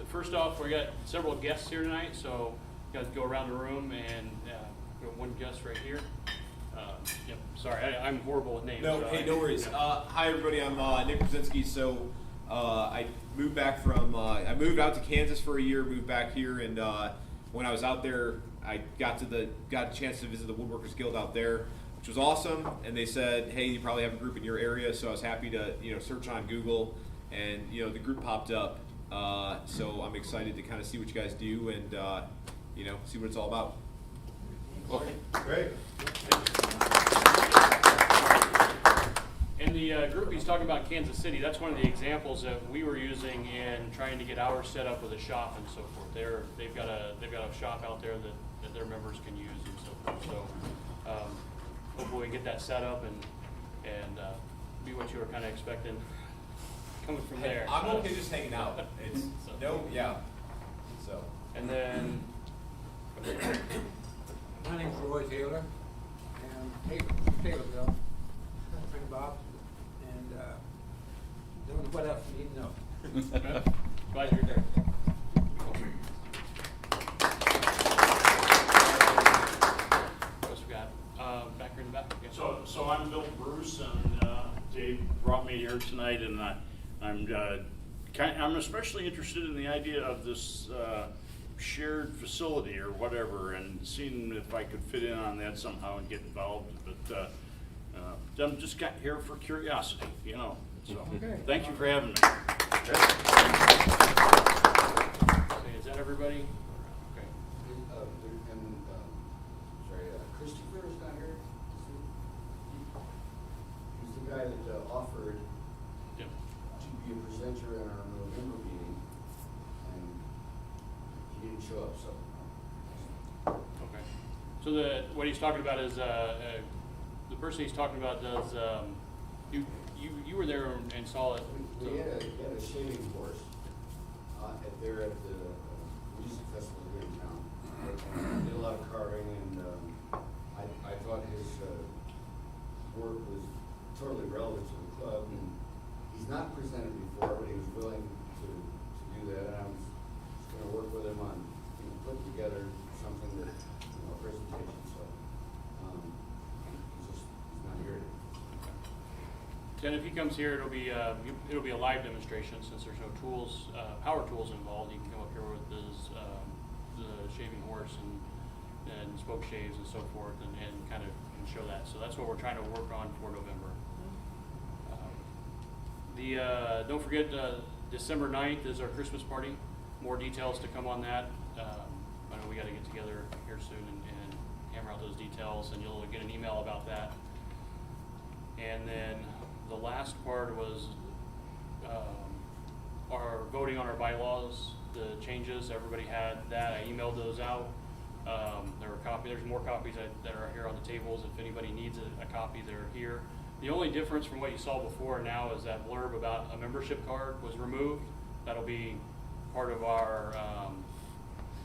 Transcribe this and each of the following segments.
first off, we got several guests here tonight, so you guys go around the room and we have one guest right here. Yep, sorry, I'm horrible with names. No, so hey, no worries. Hi everybody, I'm Nick Brzezinski. So I moved back from, I moved out to Kansas for a year, moved back here, and when I was out there, I got a chance to visit the Woodworkers Guild out there, which was awesome. And they said, hey, you probably have a group in your area, so I was happy to search on Google, and the group popped up. So I'm excited to kind of see what you guys do and see what it's all about. Okay. Great. And the group he's talking about, Kansas City, that's one of the examples that we were using in trying to get ours set up with a shop and so forth. They've got a shop out there that their members can use and so forth. So hopefully we get that set up and be what you were kind of expecting coming from there. I'm okay just hanging out. It's So. And then. My name's Roy Taylor, and Taylorville, friend Bob, and don't know what else you need to know. Okay. Glad you're there. What else we got? Back here in the back. Okay. So I'm Bill Bruce, and Dave brought me here tonight, and I'm especially interested in the idea of this shared facility or whatever, and seeing if I could fit in on that somehow and get involved. But I'm just got here for curiosity, So Okay. thank you for having me. Okay, is that everybody? Okay. Christopher is not here. He's the guy that offered Yep. to be a presenter in our November meeting, and he didn't show up, so. Okay. So what he's talking about is the person he's talking about does you were there and saw it. We had a shaving course there at the music festival here in town. And did a lot of carving, and I thought his work was totally relevant to the club. And he's not presented before, but he was willing to do that. And I was just going to work with him on putting together something that a presentation. So he's not here. Then if he comes here, it'll be a live demonstration since there's no tools, power tools involved. He can come up here with his the shaving horse and smoke shaves and so forth, and kind of show that. So that's what we're trying to work on for November. Don't forget December 9th is our Christmas party. More details to come on that. I know we got to get together here soon and hammer out those details, and you'll get an email about that. And then the last part was our voting on our bylaws, the changes. Everybody had that. I emailed those out. There's more copies that are here on the tables. If anybody needs a copy, they're here. The only difference from what you saw before now is that blurb about a membership card was removed. That'll be part of our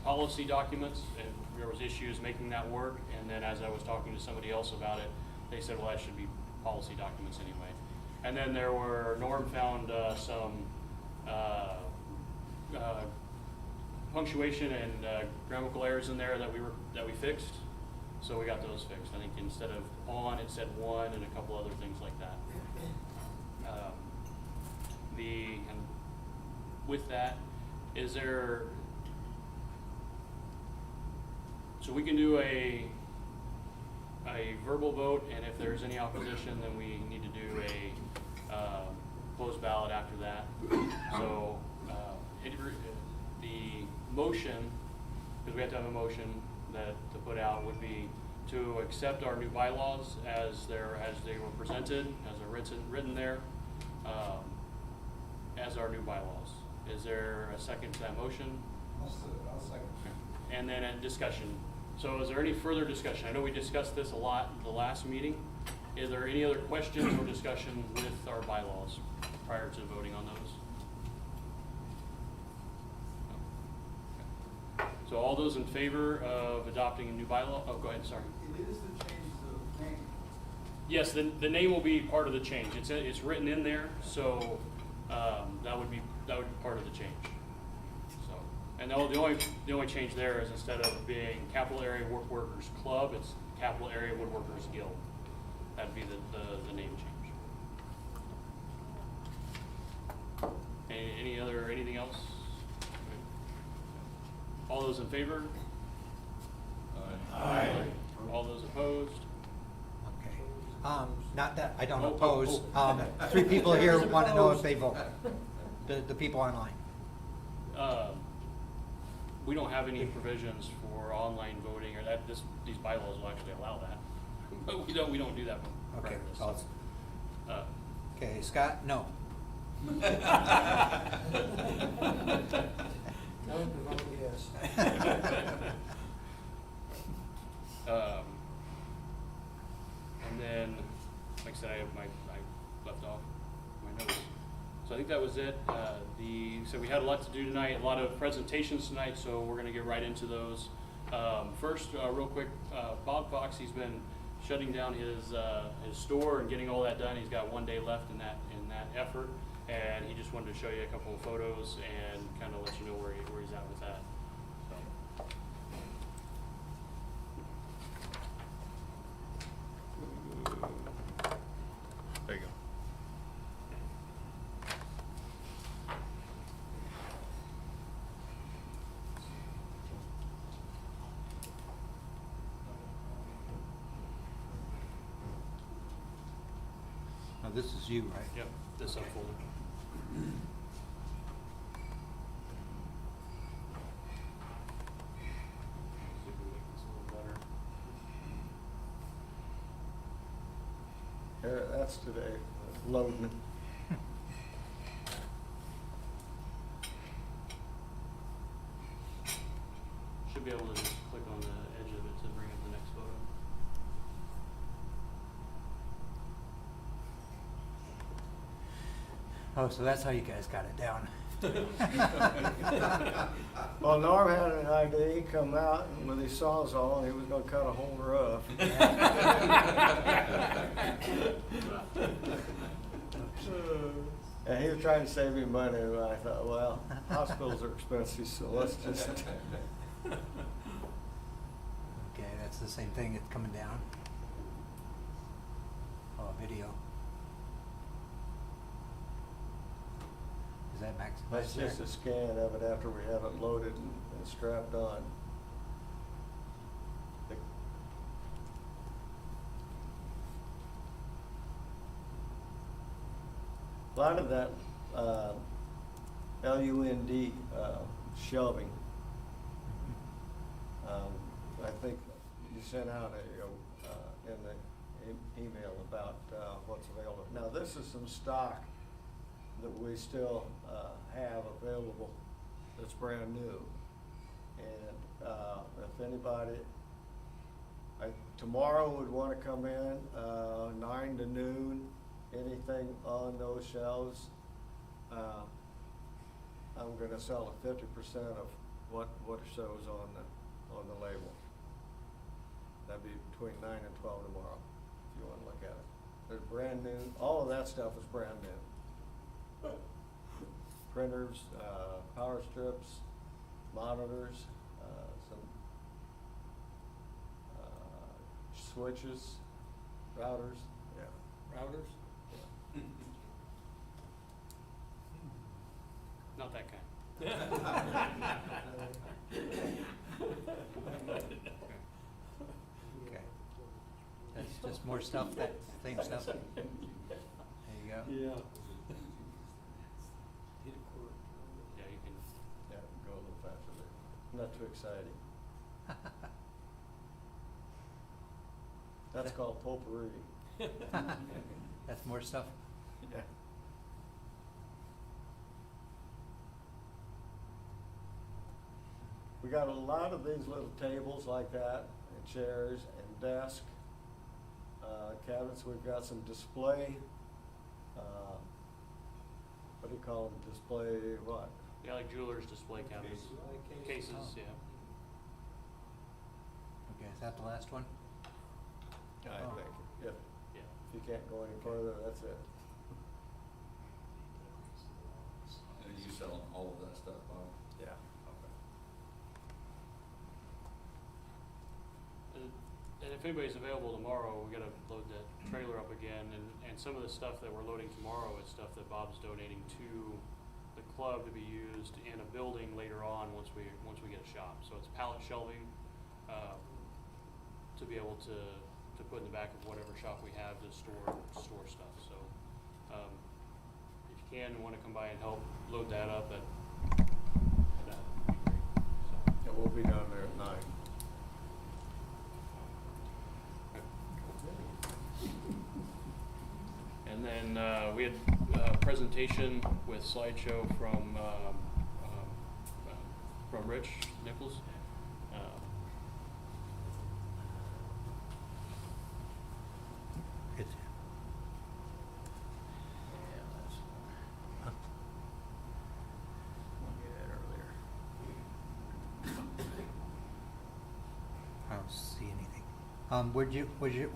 policy documents, and there was issues making that work. And then as I was talking to somebody else about it, they said, well, that should be policy documents anyway. And then Norm found some punctuation and grammatical errors in there that we fixed. So we got those fixed. I think instead of on, it said one, and a couple other things like that. And with that, so we can do a verbal vote, and if there's any opposition, then we need to do a closed ballot after that. So the motion, because we have to have a motion to put out, would be to accept our new bylaws as they were presented, as they're written there, as our new bylaws. Is there a second to that motion? I'll second. And then a discussion. So is there any further discussion? I know we discussed this a lot in the last meeting. Is there any other questions or discussion with our bylaws prior to voting on those? No. Okay. So all those in favor of adopting a new bylaw? Oh, go ahead, sorry. It is the change of name. Yes, the name will be part of the change. It's written in there, so that would be part of the change. So And the only change there is instead of being Capital Area Woodworkers Club, it's Capital Area Woodworkers Guild. That'd be the name change. Anything else? All those in favor? Aye. All those opposed? Okay. Not that, I don't Oh, oppose. oh. 3 people here want to know if they vote. The people online. We don't have any provisions for online voting or that, these bylaws will actually allow that. But we don't do that one. Okay. practice. Okay, Scott, no. Tell them to vote yes. And then, like I said, I left off my notes. So I think that was it. So we had a lot to do tonight, a lot of presentations tonight, so we're gonna get right into those. First, real quick, Bob Fox, he's been shutting down his store and getting all that done. He's got 1 day left in that effort, and he just wanted to show you a couple of photos and kind of let you know where he's at with that. So. There you go. Now, this is you, right? Yep, this subfolder. See if we make this a little better. Here, that's today, loading. Should be able to just click on the edge of it to bring up the next photo. Oh, so that's how you guys got it down. Well, Norm had an idea, he come out and with his sawzall, and he was gonna cut a whole roof. And he was trying to save me money, and I thought, well, hospitals are expensive, so let's just. Okay, that's the same thing that's coming down. Oh, video. Is that max? That's just a scan of it after we have it loaded and strapped on. A lot of that LUND shelving. I think you sent out in the email about what's available. Now, this is some stock that we still have available that's brand new. And if anybody, tomorrow would want to come in 9 to noon, anything on those shelves, I'm going to sell at 50% of what shows on the label. That'd be between 9 and 12 tomorrow, if you want to look at it. They're brand new. All of that stuff is brand new. Printers, power strips, monitors, some switches, routers. Yeah. Routers? Not that kind. Okay. That's just more stuff, that same stuff. There you go. Yeah. Yeah, you can. Yeah, go a little faster there. Not too exciting. That's called potpourri. That's more stuff. Yeah. We got a lot of these little tables like that, and chairs and desk, cabinets. We've got some display, what do you call them, display what? Yeah, like jewelers display cabinets. Cases, Oh. yeah. Okay, is that the last one? I Oh. think, Yeah. if you can't go any further, that's it. And you sell all of that stuff, Bob? Yeah. if anybody's available tomorrow, we gotta load that trailer up again, and some of the stuff that we're loading tomorrow is stuff that Bob's donating to the club to be used in a building later on once we get a shop. So it's pallet shelving, to be able to put in the back of whatever shop we have to store stuff. So, if you can, wanna come by and help load that up, that'd be great. So. Yeah, we'll be down there at 9. And then we had a presentation with slideshow from Rich Nichols. It's, huh? I don't see anything. Where'd you put it?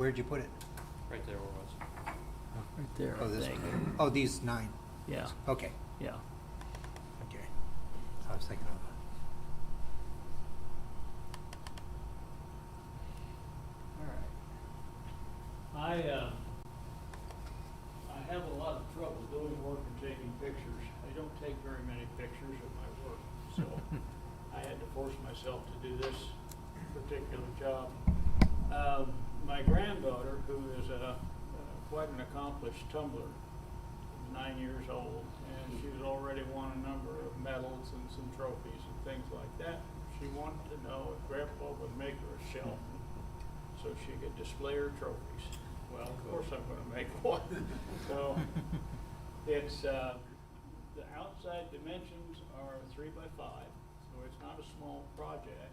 Right there where it was. Right there, Oh, I this think. one. Oh, these 9. Yeah, Okay, yeah. okay. I was thinking of. All right. I have a lot of trouble doing work and taking pictures. I don't take very many pictures of my work, so I had to force myself to do this particular job. My granddaughter, who is quite an accomplished tumbler, is 9 years old, and she's already won a number of medals and some trophies and things like that. She wanted to know if Grandpa would make her a shelf so she could display her trophies. Well, of course I'm gonna make one. So it's, the outside dimensions are 3 by 5, so it's not a small project.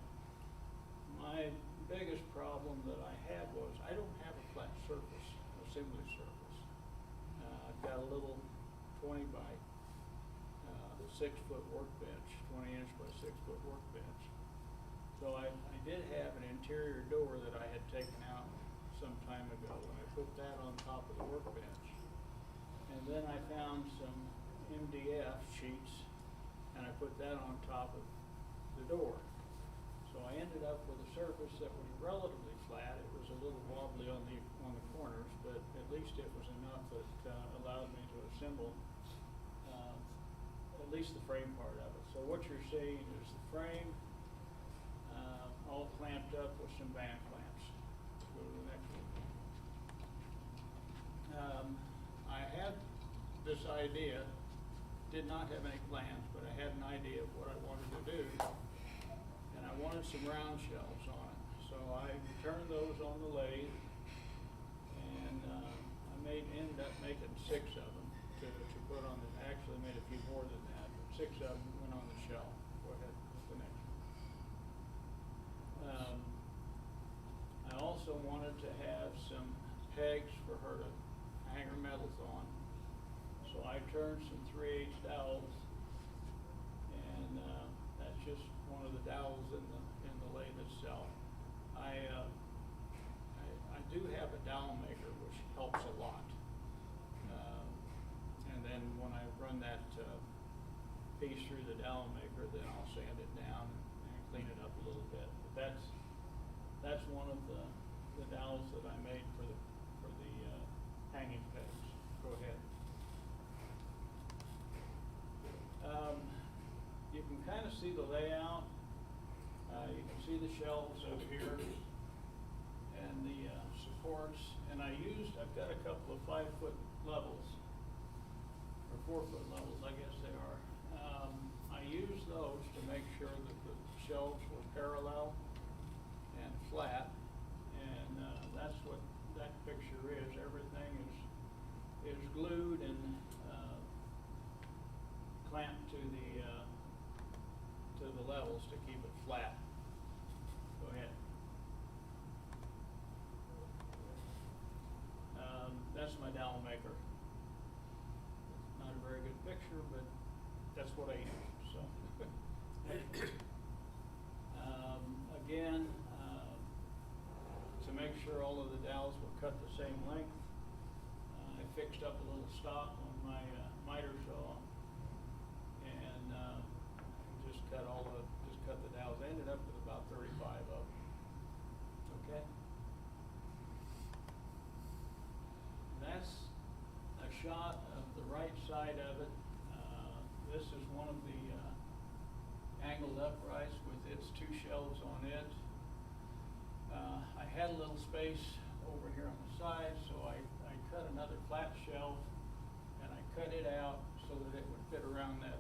My biggest problem that I had was I don't have a flat surface, assembly surface. I've got a little 20 by 6 foot workbench, 20-inch by 6 foot workbench. So I did have an interior door that I had taken out some time ago, and I put that on top of the workbench. And then I found some MDF sheets, and I put that on top of the door. So I ended up with a surface that was relatively flat. It was a little wobbly on the corners, but at least it was enough that allowed me to assemble at least the frame part of it. So what you're seeing is the frame all clamped up with some band clamps. Go to the next one. I had this idea, did not have any plans, but I had an idea of what I wanted to do. And I wanted some round shelves on it. So I turned those on the lathe, and I ended up making 6 of them to put on the, actually made a few more than that, but 6 of them went on the shelf. Go ahead with the next one. I also wanted to have some pegs for her to hang her medals on. So I turned some 3/8 dowels, and that's just one of the dowels in the lathe itself. I do have a dowel maker, which helps a lot. And then when I run that piece through the dowel maker, then I'll sand it down and clean it up a little bit. But that's one of the dowels that I made for the hanging pegs. Go ahead. You can kind of see the layout. You can see the shelves up here and the supports. And I've got a couple of 5-foot levels, or 4-foot levels, I guess they are. I used those to make sure that the shelves were parallel and flat. And that's what that picture is. Everything is glued and clamped to the levels to keep it flat. Go ahead. That's my dowel maker. Not a very good picture, but that's what I use. So again, to make sure all of the dowels were cut the same length, I fixed up a little stock on my miter saw, and just cut the dowels. I ended up with about 35 of them. Okay. shot of the right side of it. This is one of the angled uprights with its two shelves on it. I had a little space over here on the side, so I cut another flat shelf and I cut it out so that it would fit around that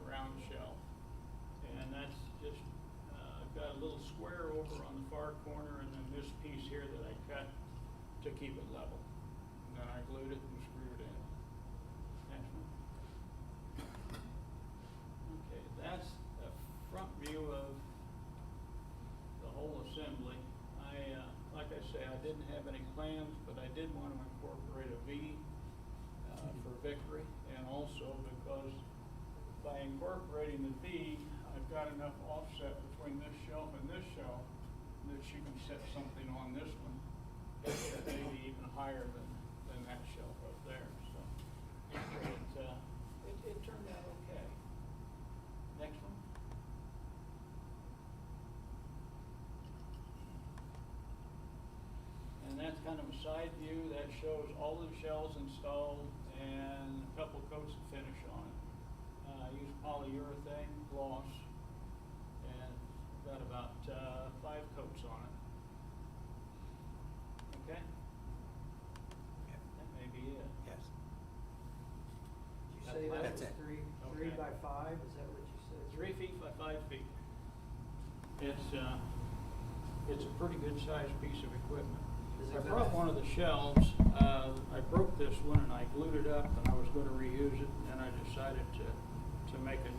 round shelf. And that's just, got a little square over on the far corner and then this piece here that I cut to keep it level. And then I glued it and screwed it in. Next one. Okay, that's a front view of the whole assembly. Like I say, I didn't have any plans, but I did want to incorporate a V for victory, and also because by incorporating the V, I've got enough offset between this shelf and this shelf that you can set something on this one that may be even higher than that shelf up there. So it turned out okay. Next one. And that's kind of a side view that shows all of the shelves installed and a couple coats of finish on it. I used polyurethane gloss and got about 5 coats on it. Okay? That may be it. Yes. You say that That's was it. three Okay. by 5, is that what you said? 3 feet by 5 feet. It's a pretty good sized piece of equipment. Is it I gonna- brought one of the shelves. I broke this one and I glued it up and I was going to reuse it, and then I decided to make a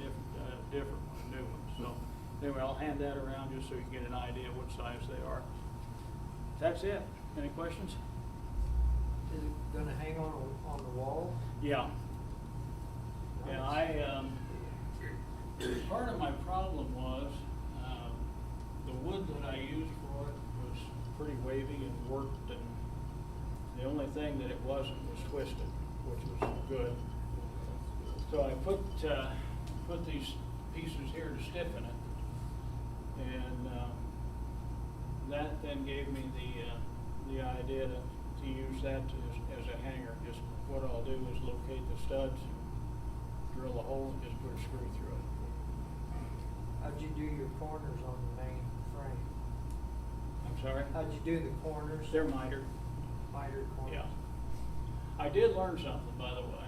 different one, a new one. So anyway, I'll hand that around just so you get an idea what size they are. That's it. Any questions? Is it gonna hang on the wall? Yeah. Yeah, part of my problem was, the wood that I used for it was pretty wavy and warped, and the only thing that it wasn't was twisted, which was good. So I put these pieces here to stiffen it, and that then gave me the idea to use that as a hanger. Just what I'll do is locate the studs, drill a hole, and just put a screw through it. How'd you do your corners on the main frame? I'm sorry? How'd you do the corners? They're mitered. Mitered corners? Yeah. I did learn something, by the way.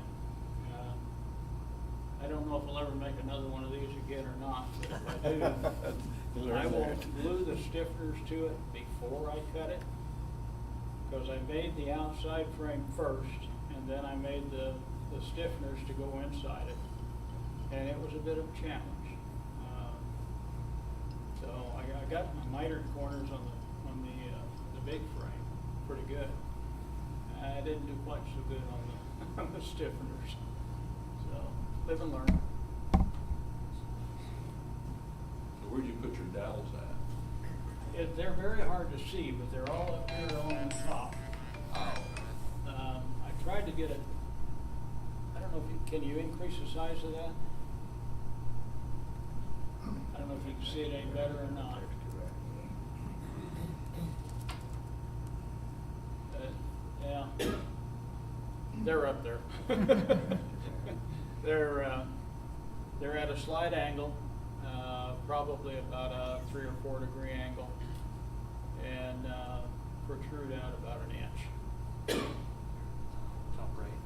I don't know if I'll ever make another one of these again or not, but if I do, I will glue the stiffeners to it before I cut it, because I made the outside frame first, and then I made the stiffeners to go inside it, and it was a bit of a challenge. So I got my mitered corners on the big frame pretty good. I didn't do quite so good on the stiffeners. So live and learn. So where'd you put your dowels at? They're very hard to see, but they're all up here on the top. I tried to get it. I don't know if can you increase the size of that? I don't know if you can see it any better or not. Yeah, they're up there. They're at a slight angle, probably about a 3 or 4 degree angle, and protrude out about an inch. Top right.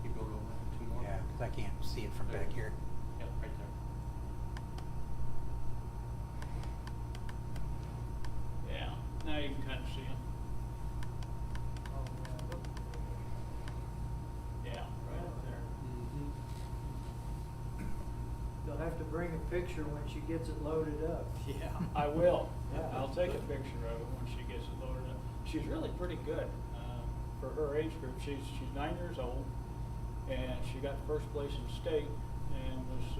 You go over 2 more? Yeah, because I can't see it from back here. Yep, right there. Yeah, now you can kind of see them. Yeah, right up there. You'll have to bring a picture when she gets it loaded up. Yeah, I will. Yeah. I'll take a picture of it when she gets it loaded up. She's really pretty good for her age group. She's 9 years old, and she got first place in state and was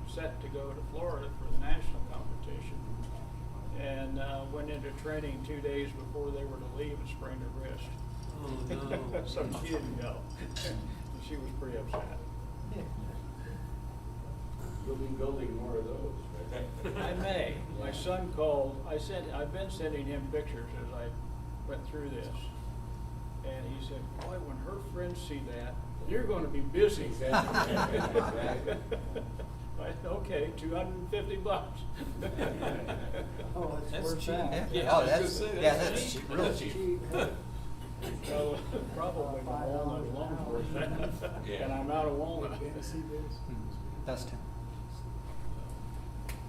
set to go to Florida for the national competition. And went into training 2 days before they were to leave and sprained her wrist. Oh, no. So she didn't go. And she was pretty upset. You'll be building more of those, right? I may. My son called. I've been sending him pictures as I went through this. And he said, boy, when her friends see that, You're gonna be busy then. Okay, $250. Oh, That's worth cheap. that. Yeah, Yeah, oh, I was that's, gonna say, yeah, that's that's cheap. real cheap. Well, probably my walnut alone worth that, and I'm out of walnut. Dustin.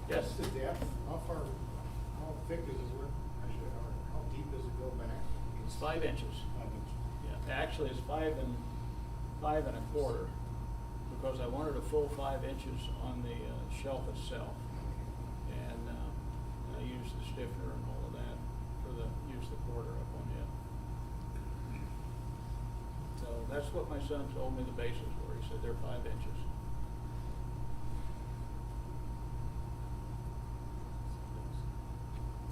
Yes. What's the depth? How far, how thick is it, or how deep does it go back? It's 5 inches. Yeah, actually, it's 5 and 1/4, because I wanted a full 5 inches on the shelf itself. And I used the stiffener and all of that for use the quarter up on it. So that's what my son told me the bases were. He said they're 5 inches.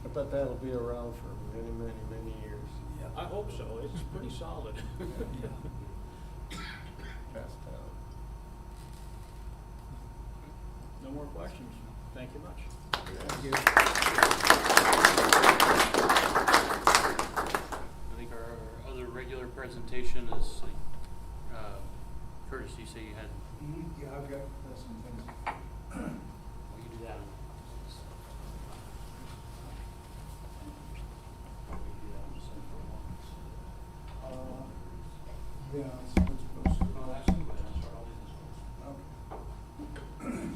I bet that'll be around for many, many, many years. I hope so. It's pretty solid. Past town. No more questions? Thank you much. Thank you. I think our other regular presentation is, Curtis, you say you had, Yeah, I've got some things. will you do that? Yeah, it's supposed to. Oh, that's good. That's right. I'll do this one. Okay.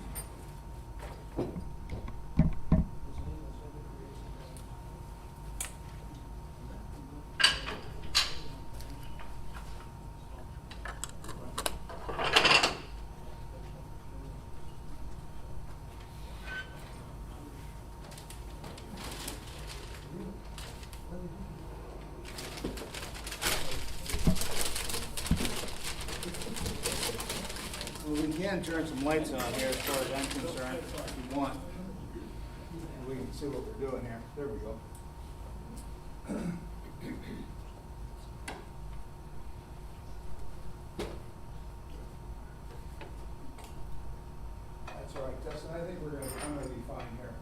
Well, we can turn some lights on here as far as I'm concerned, if you want. And we can see what we're doing here. There we go. That's all right, Dustin, I think I'm gonna be fine here.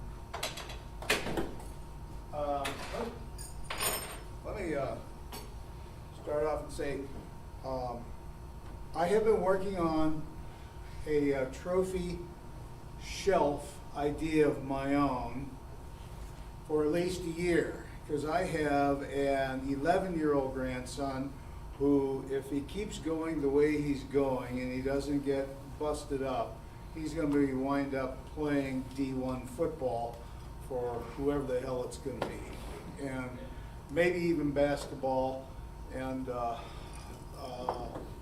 Let me start off and say, I have been working on a trophy shelf idea of my own for at least a year, because I have an 11-year-old grandson who, if he keeps going the way he's going and he doesn't get busted up, he's going to be wind up playing D1 football for whoever the hell it's going to be, and maybe even basketball, and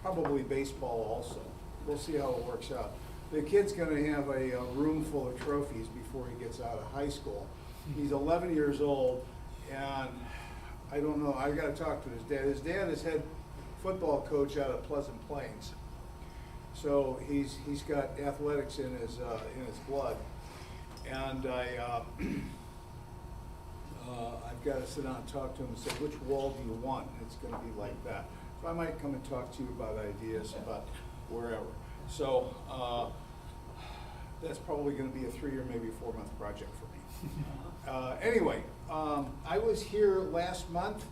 probably baseball also. We'll see how it works out. The kid's going to have a room full of trophies before he gets out of high school. He's 11 years old, and I don't know, I got to talk to his dad. His dad is head football coach out of Pleasant Plains. So he's got athletics in his blood. And I've got to sit down and talk to him and say, which wall do you want? And it's going to be like that. So I might come and talk to you about ideas about wherever. So that's probably going to be a 3 or maybe 4 month project for me. Anyway, I was here last month,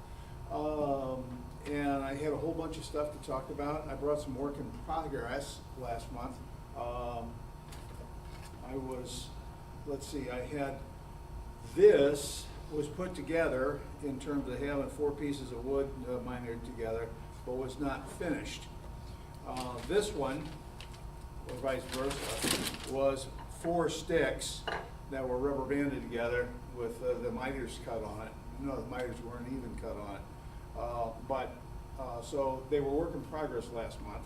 and I had a whole bunch of stuff to talk about. I brought some work in progress last month. I was, let's see, I had this was put together in terms of having 4 pieces of wood minered together, but was not finished. This one, or vice versa, was 4 sticks that were rubber banded together with the miters cut on it. No, the miters weren't even cut on it. So they were work in progress last month,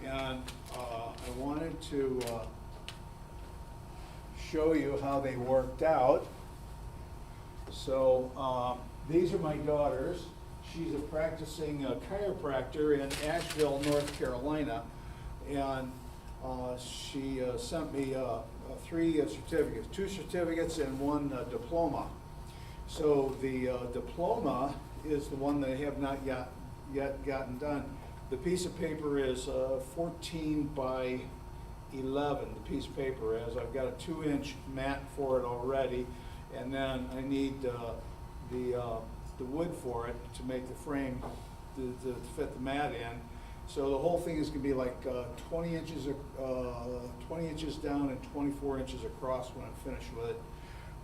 and I wanted to show you how they worked out. So these are my daughters. She's a practicing chiropractor in Asheville, North Carolina, and she sent me 3 certificates, 2 certificates and 1 diploma. So the diploma is the one they have not yet gotten done. The piece of paper is 14 by 11, the piece of paper is. I've got a 2-inch mat for it already, and then I need the wood for it to make the frame to fit the mat in. So the whole thing is gonna be like 20 inches, 20 inches down and 24 inches across when I'm finished with it.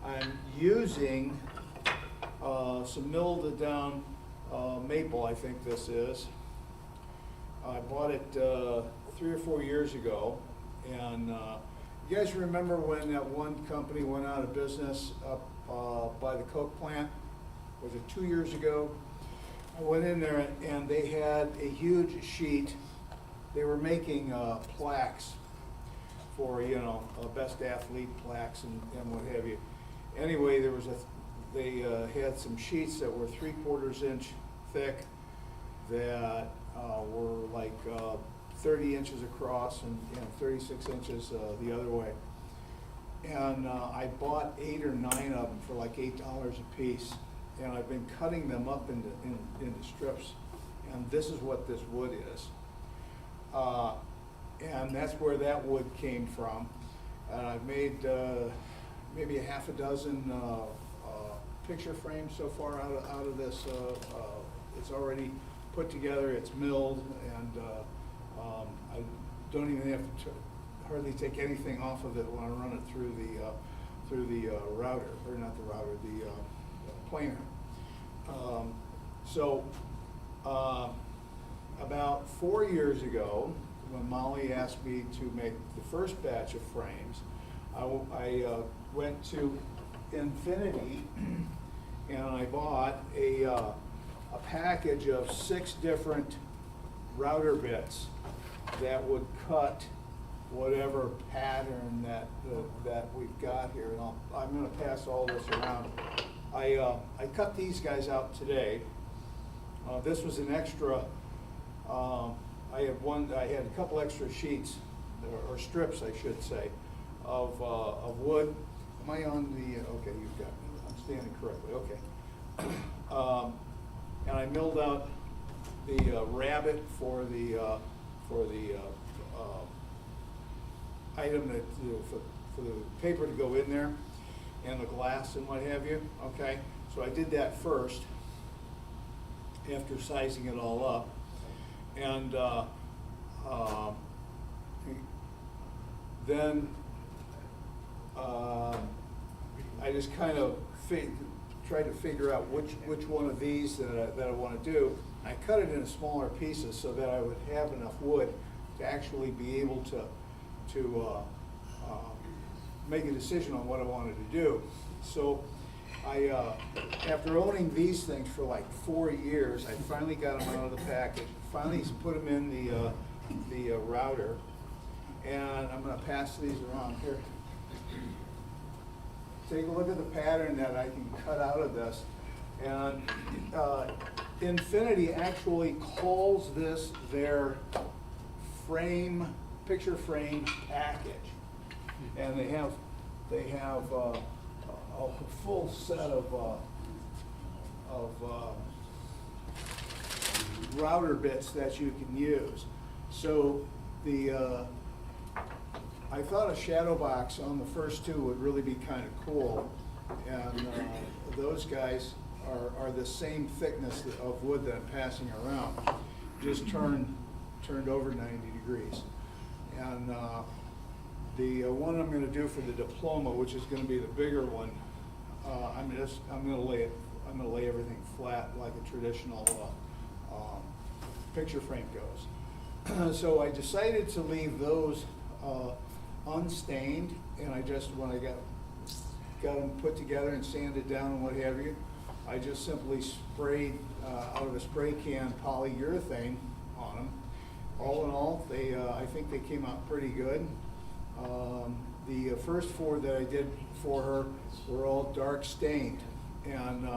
I'm using some milled down maple, I think this is. I bought it 3 or 4 years ago, and you guys remember when that one company went out of business up by the Coke plant? Was it 2 years ago? I went in there and they had a huge sheet. They were making plaques for, you know, best athlete plaques and what have you. Anyway, they had some sheets that were 3/4 inch thick that were like 30 inches across and 36 inches the other way. And I bought 8 or 9 of them for like $8 a piece. And I've been cutting them up into strips. And this is what this wood is. And that's where that wood came from. And I've made maybe a half a dozen picture frames so far out of this. It's already put together, it's milled, and I don't even have to hardly take anything off of it when I run it through the router, or not the router, the planer. So about 4 years ago, when Molly asked me to make the first batch of frames, I went to Infinity and I bought a package of 6 different router bits that would cut whatever pattern that we've got here. And I'm going to pass all this around. I cut these guys out today. This was an extra. I had a couple extra sheets or strips, I should say, of wood. Am I on the? Okay, you've got me. I'm standing correctly. Okay. And I milled out the rabbet for the item that for the paper to go in there, and the glass and what have you. Okay, so I did that first after sizing it all up, and then I just kind of tried to figure out which one of these that I want to do. I cut it into smaller pieces so that I would have enough wood to actually be able to make a decision on what I wanted to do. So after owning these things for like 4 years, I finally got them out of the package, finally put them in the router, and I'm going to pass these around here. Take a look at the pattern that I can cut out of this. And Infinity actually calls this their picture frame package. And they have a full set of router bits that you can use. So I thought a shadow box on the first 2 would really be kind of cool, and those guys are the same thickness of wood that I'm passing around, just turned over 90 degrees. And the one I'm going to do for the diploma, which is going to be the bigger one, I'm going to lay everything flat like a traditional picture frame goes. So I decided to leave those unstained, and when I got them put together and sanded down and what have you, I just simply sprayed out of a spray can polyurethane on them. All in all, I think they came out pretty good. The first 4 that I did for her were all dark stained, and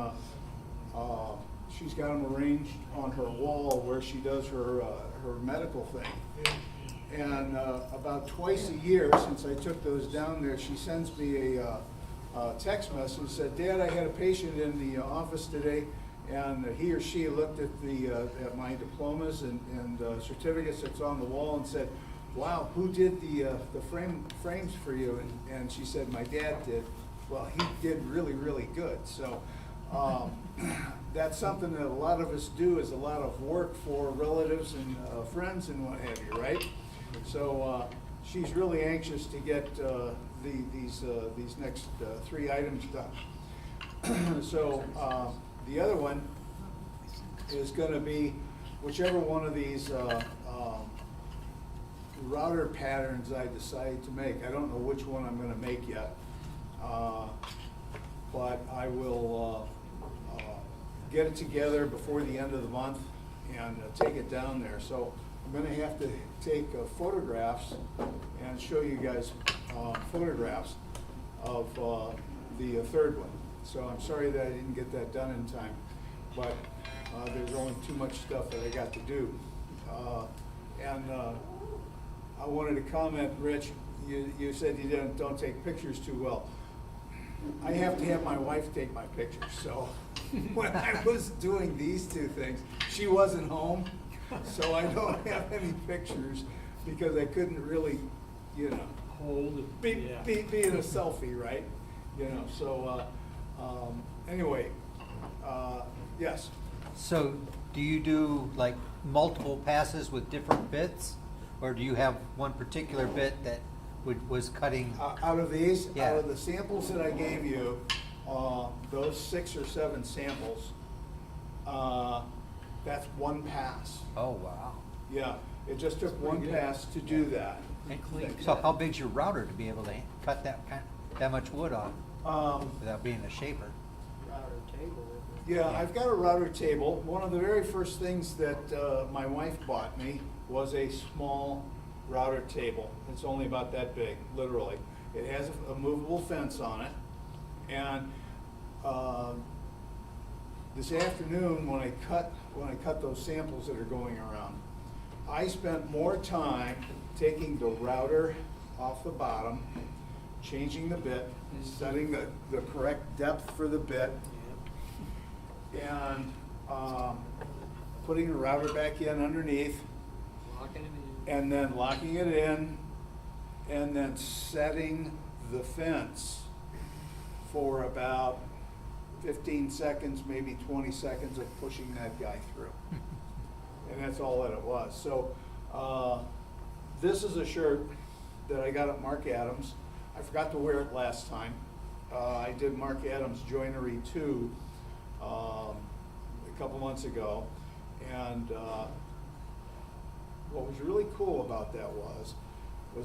she's got them arranged on her wall where she does her medical thing. And about twice a year since I took those down there, she sends me a text message and said, "Dad, I had a patient in the office today, and he or she looked at at my diplomas and certificates that's on the wall and said, 'Wow, who did the frames for you?' And she said, 'My dad did.' Well, he did really, really good." So That's something that a lot of us do, is a lot of work for relatives and friends and what have you, right? So she's really anxious to get these next 3 items done. So the other one is gonna be whichever one of these router patterns I decide to make. I don't know which one I'm gonna make yet, but I will get it together before the end of the month and take it down there. So I'm gonna have to take photographs and show you guys photographs of the third one. So I'm sorry that I didn't get that done in time, but there's only too much stuff that I got to do. And I wanted to comment, Rich, you said you don't take pictures too well. I have to have my wife take my pictures, so when I was doing these 2 things, she wasn't home, so I don't have any pictures because I couldn't really, you know, Hold it, be yeah. in a selfie, right? You know, so, anyway, yes. So do you do like multiple passes with different bits? Or do you have one particular bit that was cutting? Out of these, Yeah. out of the samples that I gave you, those 6 or 7 samples, that's 1 pass. Oh, wow. Yeah, it just took 1 pass to do that. So how big's your router to be able to cut that much wood off without being a shaper? Yeah, I've got a router table. One of the very first things that my wife bought me was a small router table. It's only about that big, literally. It has a movable fence on it. And this afternoon, when I cut those samples that are going around, I spent more time taking the router off the bottom, changing the bit, setting the correct depth for the bit, and putting the router back in underneath, and then locking it in, and then setting the fence for about 15 seconds, maybe 20 seconds of pushing that guy through. And that's all that it was. So this is a shirt that I got at Mark Adams. I forgot to wear it last time. I did Mark Adams Joinery 2 a couple months ago, and what was really cool about that was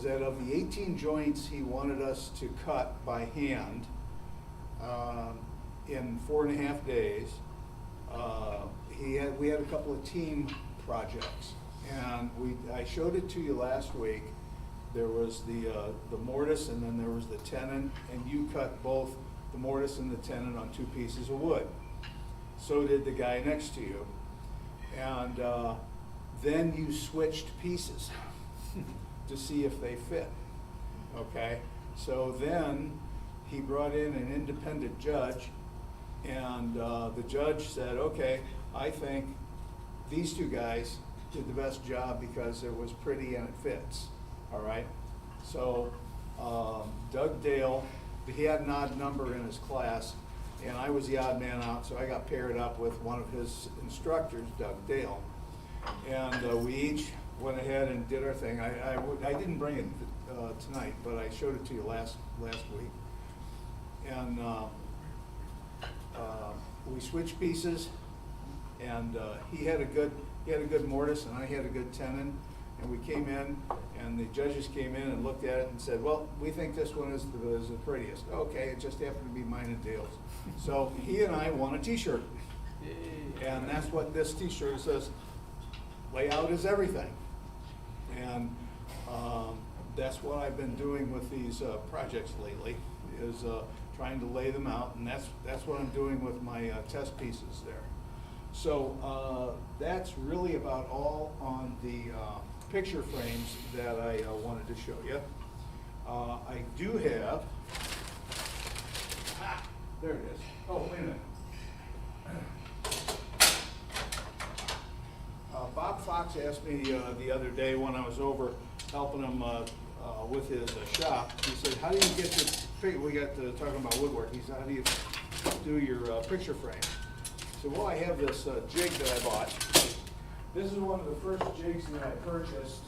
that of the 18 joints he wanted us to cut by hand in 4.5 days, we had a couple of team projects, and I showed it to you last week. There was the mortise, and then there was the tenon, and you cut both the mortise and the tenon on 2 pieces of wood. So did the guy next to you. And then you switched pieces to see if they fit, okay? So then he brought in an independent judge, and the judge said, okay, I think these 2 guys did the best job because it was pretty and it fits, all right? So Doug Dale, he had an odd number in his class, and I was the odd man out, so I got paired up with one of his instructors, Doug Dale. And we each went ahead and did our thing. I didn't bring it tonight, but I showed it to you last week. And we switched pieces, and he had a good mortise, and I had a good tenon. And we came in, and the judges came in and looked at it and said, well, we think this one is the prettiest. Okay, it just happened to be mine and Dale's. So he and I won a t-shirt. And that's what this t-shirt says, layout is everything. And that's what I've been doing with these projects lately, is trying to lay them out, and that's what I'm doing with my test pieces there. So that's really about all on the picture frames that I wanted to show you. I do have, there it is. Oh, wait a minute. Bob Fox asked me the other day when I was over helping him with his shop, he said, how do you get this, we got to talking about woodwork, he said, how do you do your picture frame. So while I have this jig that I bought, this is one of the first jigs that I purchased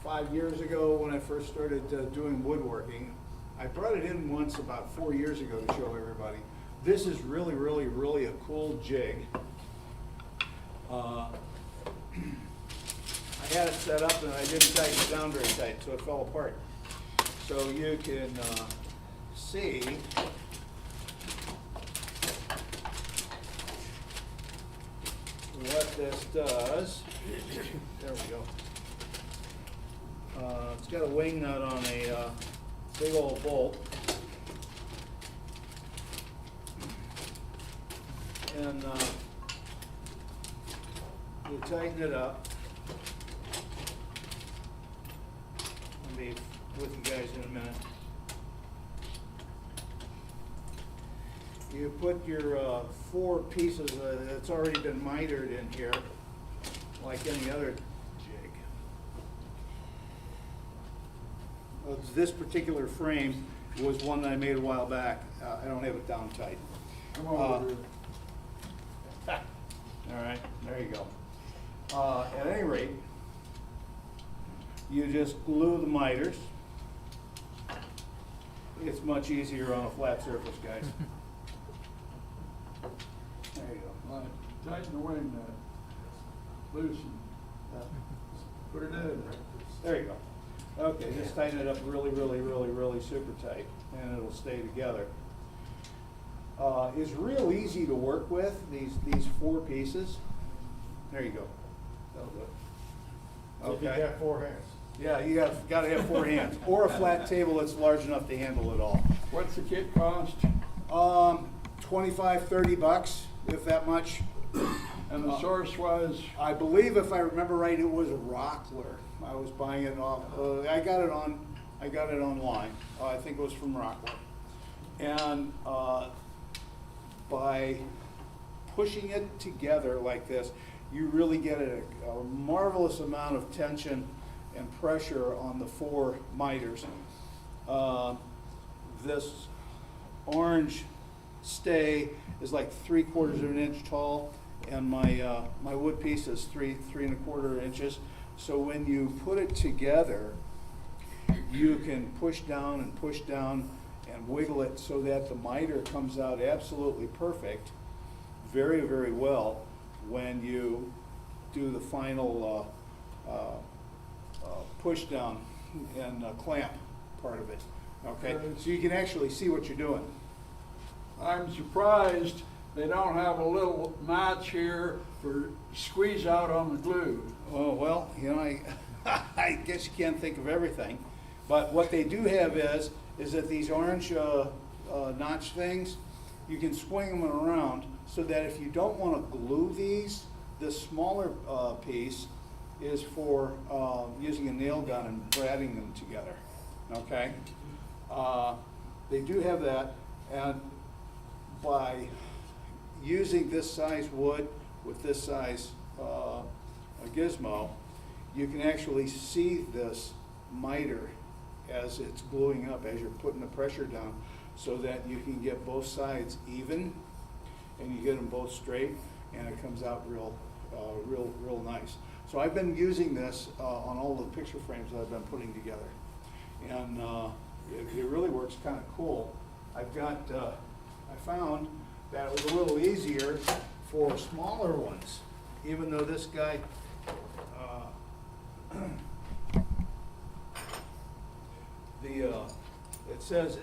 5 years ago when I first started doing woodworking. I brought it in once about 4 years ago to show everybody. This is really, really, really a cool jig. I had it set up and I didn't tighten it down very tight, so it fell apart. So you can see what this does. There we go. It's got a wing nut on a big old bolt. And you tighten it up. I'll be with you guys in a minute. You put your 4 pieces that's already been mitered in here, like any other jig. This particular frame was one that I made a while back. I don't have it down tight. Come on, All right, there you go. At any rate, you just glue the miters. It's much easier on a flat surface, guys. There you go. Right, tighten the wing nut, loosen, put it in. There you go. Okay, just tighten it up really, really, really, really super tight, and it'll stay together. It's real easy to work with, these 4 pieces. There you go. That'll do it. You got 4 hands. Yeah, you gotta have 4 hands, or a flat table that's large enough to handle it all. What's the kit cost? $25, $30, if that much. And the source was? I believe, if I remember right, it was a Rockler. I was buying it off. I got it online. I think it was from Rockler. And by pushing it together like this, you really get a marvelous amount of tension and pressure on the 4 miters. This orange stay is like 3/4 of an inch tall, and my wood piece is 3 3¼ inches. So when you put it together, you can push down and wiggle it so that the miter comes out absolutely perfect, very, very well when you do the final push down and clamp part of it. Okay, so you can actually see what you're doing. I'm surprised they don't have a little notch here for squeeze out on the glue. Oh, well, you know, I guess you can't think of everything, but what they do have is that these orange notch things, you can swing them around so that if you don't want to glue these, this smaller piece is for using a nail gun and bradding them together, okay? They do have that, and by using this size wood with this size gizmo, you can actually see this miter as it's gluing up, as you're putting the pressure down, so that you can get both sides even, and you get them both straight, and it comes out real nice. So I've been using this on all the picture frames that I've been putting together, and it really works kind of cool. I found that it was a little easier for smaller ones, even though this guy, it says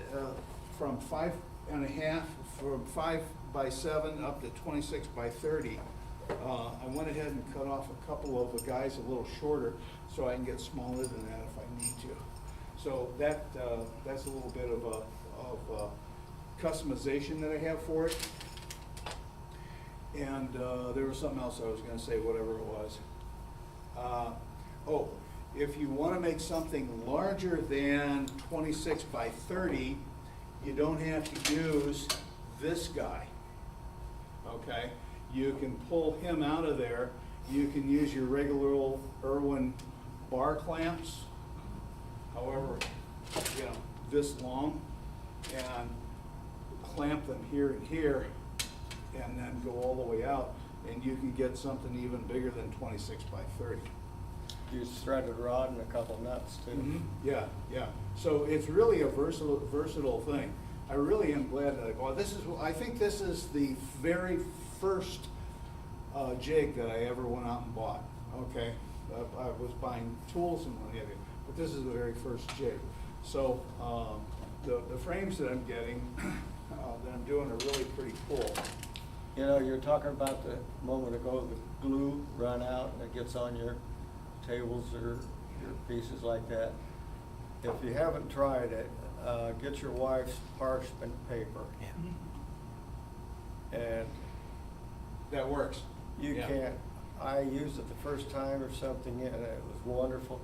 from 5.5, from 5 by 7 up to 26 by 30. I went ahead and cut off a couple of the guys a little shorter so I can get smaller than that if I need to. So that's a little bit of customization that I have for it. And there was something else I was going to say, whatever it was. If you want to make something larger than 26 by 30, you don't have to use this guy, okay? You can pull him out of there. You can use your regular old Irwin bar clamps, however, you know, this long, and clamp them here and here, and then go all the way out, and you can get something even bigger than 26 by 30. Use threaded rod and a couple nuts too. Yeah, yeah. So it's really a versatile thing. I really am glad that I think this is the very first jig that I ever went out and bought. Okay, I was buying tools and what have you, but this is the very first jig. So the frames that I'm getting, that I'm doing, are really pretty cool. You know, you're talking about the moment ago, the glue run out and it gets on your tables or your pieces like that. If you haven't tried it, get your wife's parchment paper. And That works. you Yeah. can't, I used it the first time or something and it was wonderful.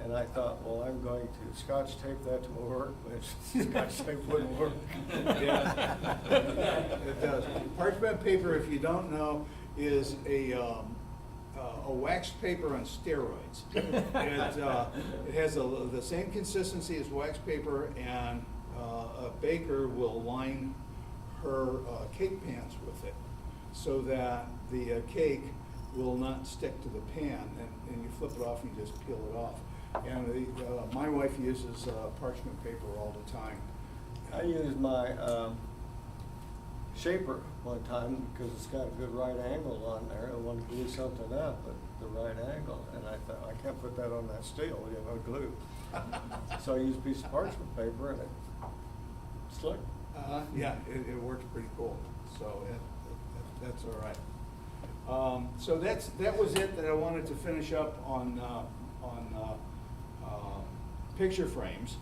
And I thought, well, I'm going to Scotch tape that to my workbench. Scotch tape wouldn't work. Yeah, it does. Parchment paper, if you don't know, is a waxed paper on steroids. It has the same consistency as wax paper, and a baker will line her cake pans with it so that the cake will not stick to the pan, and you flip it off and you just peel it off. And my wife uses parchment paper all the time. I used my shaper one time because it's got a good right angle on there. I wanted to glue something up at the right angle, and I thought, I can't put that on that steel, glue. So I used a piece of parchment paper and it slick. Yeah, it works pretty cool. So that's all right. So that was it that I wanted to finish up on picture frames.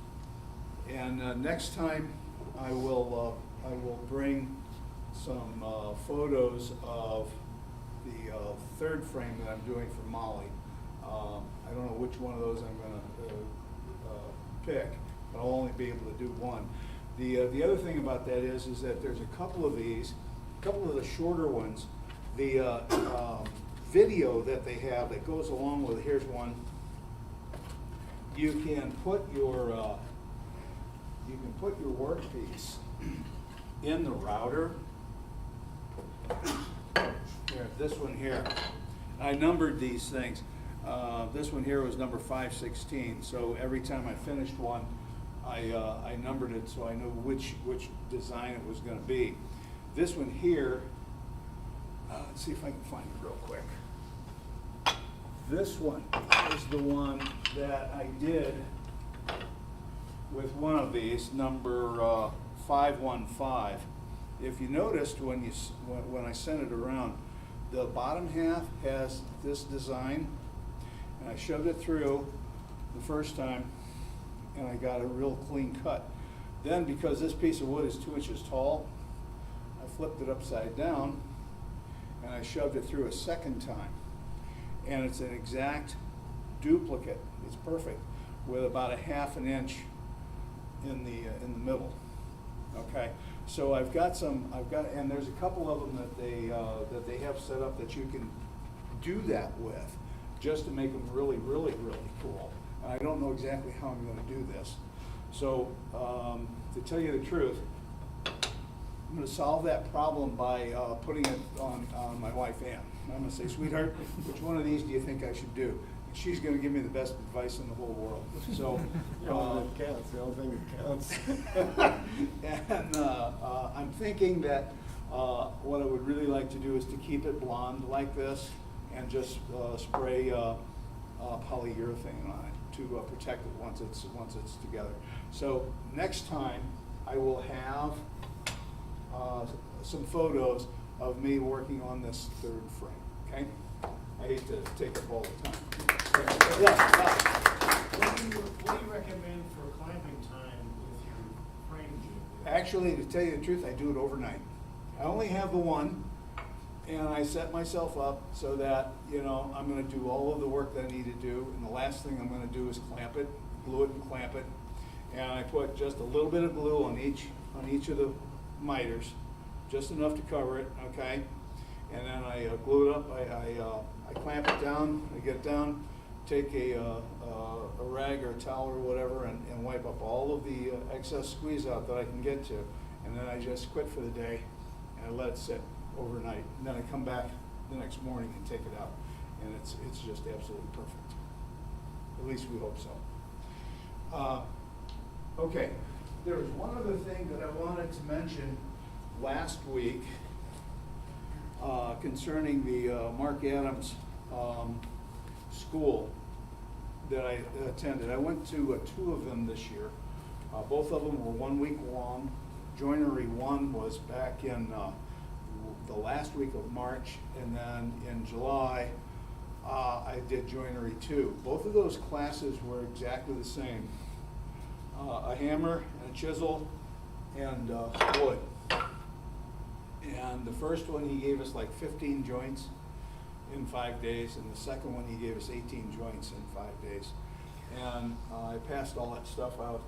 And next time I will bring some photos of the third frame that I'm doing for Molly. I don't know which one of those I'm going to pick, but I'll only be able to do one. The other thing about that is that there's a couple of these, a couple of the shorter ones. The video that they have that goes along with it, here's one. You can put your workpiece in the router. Here, this one here. I numbered these things. This one here was number 516. So every time I finished one, I numbered it so I knew which design it was going to be. This one here. Let's see if I can find it real quick. This one is the one that I did with one of these, number 515. If you noticed when I sent it around, the bottom half has this design, and I shoved it through the first time, and I got a real clean cut. Then, because this piece of wood is 2 inches tall, I flipped it upside down, and I shoved it through a second time. And it's an exact duplicate. It's perfect, with about a ½ inch in the middle. Okay, so and there's a couple of them that they have set up that you can do that with, just to make them really, really, really cool. And I don't know exactly how I'm going to do this. So to tell you the truth, I'm going to solve that problem by putting it on my wife Ann. I'm going to say, sweetheart, which one of these do you think I should do? And she's going to give me the best advice in the whole world. So The only thing that counts, the only thing that counts. and I'm thinking that what I would really like to do is to keep it blonde like this, and just spray polyurethane on it to protect it once it's together. So next time I will have some photos of me working on this third frame. Okay, I hate to take up all the time. What do you recommend for clamping time with your frame jig? Actually, to tell you the truth, I do it overnight. I only have the one, and I set myself up so that, I'm going to do all of the work that I need to do, and the last thing I'm going to do is clamp it, glue it and clamp it. And I put just a little bit of glue on each of the miters, just enough to cover it, okay? And then I glue it up, I clamp it down, I get it down, take a rag or a towel or whatever and wipe up all of the excess squeeze out that I can get to. And then I just quit for the day and I let it sit overnight. And then I come back the next morning and take it out. And it's just absolutely perfect. At least we hope so. Okay, there was one other thing that I wanted to mention last week concerning the Mark Adams school that I attended. I went to 2 of them this year. Both of them were 1 week long. Joinery 1 was back in the last week of March, and then in July I did Joinery 2. Both of those classes were exactly the same. A hammer and a chisel and wood. And the first one he gave us like 15 joints in 5 days, and the second one he gave us 18 joints in 5 days. And I passed all that stuff out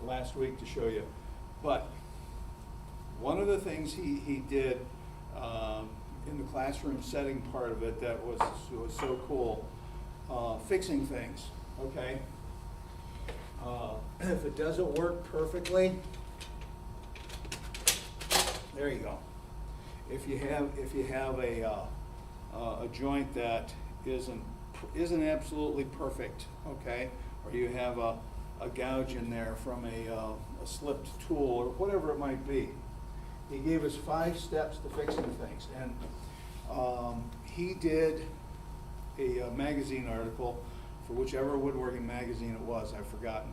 last week to show you. But one of the things he did in the classroom setting part of it that was so cool, fixing things, okay? If it doesn't work perfectly, there you go. If you have a joint that isn't absolutely perfect, okay, or you have a gouge in there from a slipped tool or whatever it might be, he gave us 5 steps to fixing things. And he did a magazine article for whichever woodworking magazine it was, I've forgotten,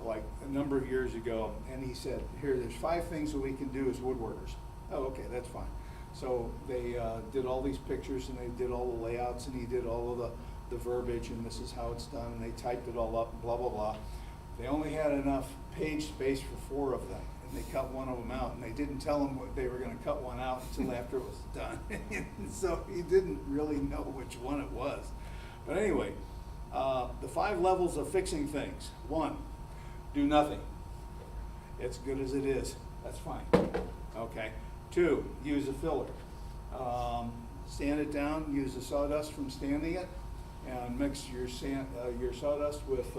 like a number of years ago, and he said, here, there's 5 things that we can do as woodworkers. Oh, okay, that's fine. So they did all these pictures, and they did all the layouts, and he did all of the verbiage, and this is how it's done, and they typed it all up, blah, blah, blah. They only had enough page space for 4 of them, and they cut one of them out, and they didn't tell him what they were gonna cut one out until after it was done. So he didn't really know which one it was. But anyway, the 5 levels of fixing things. 1, do nothing. It's good as it is. That's fine. Okay. 2, use a filler. Sand it down. Use the sawdust from sanding it, and mix your sawdust with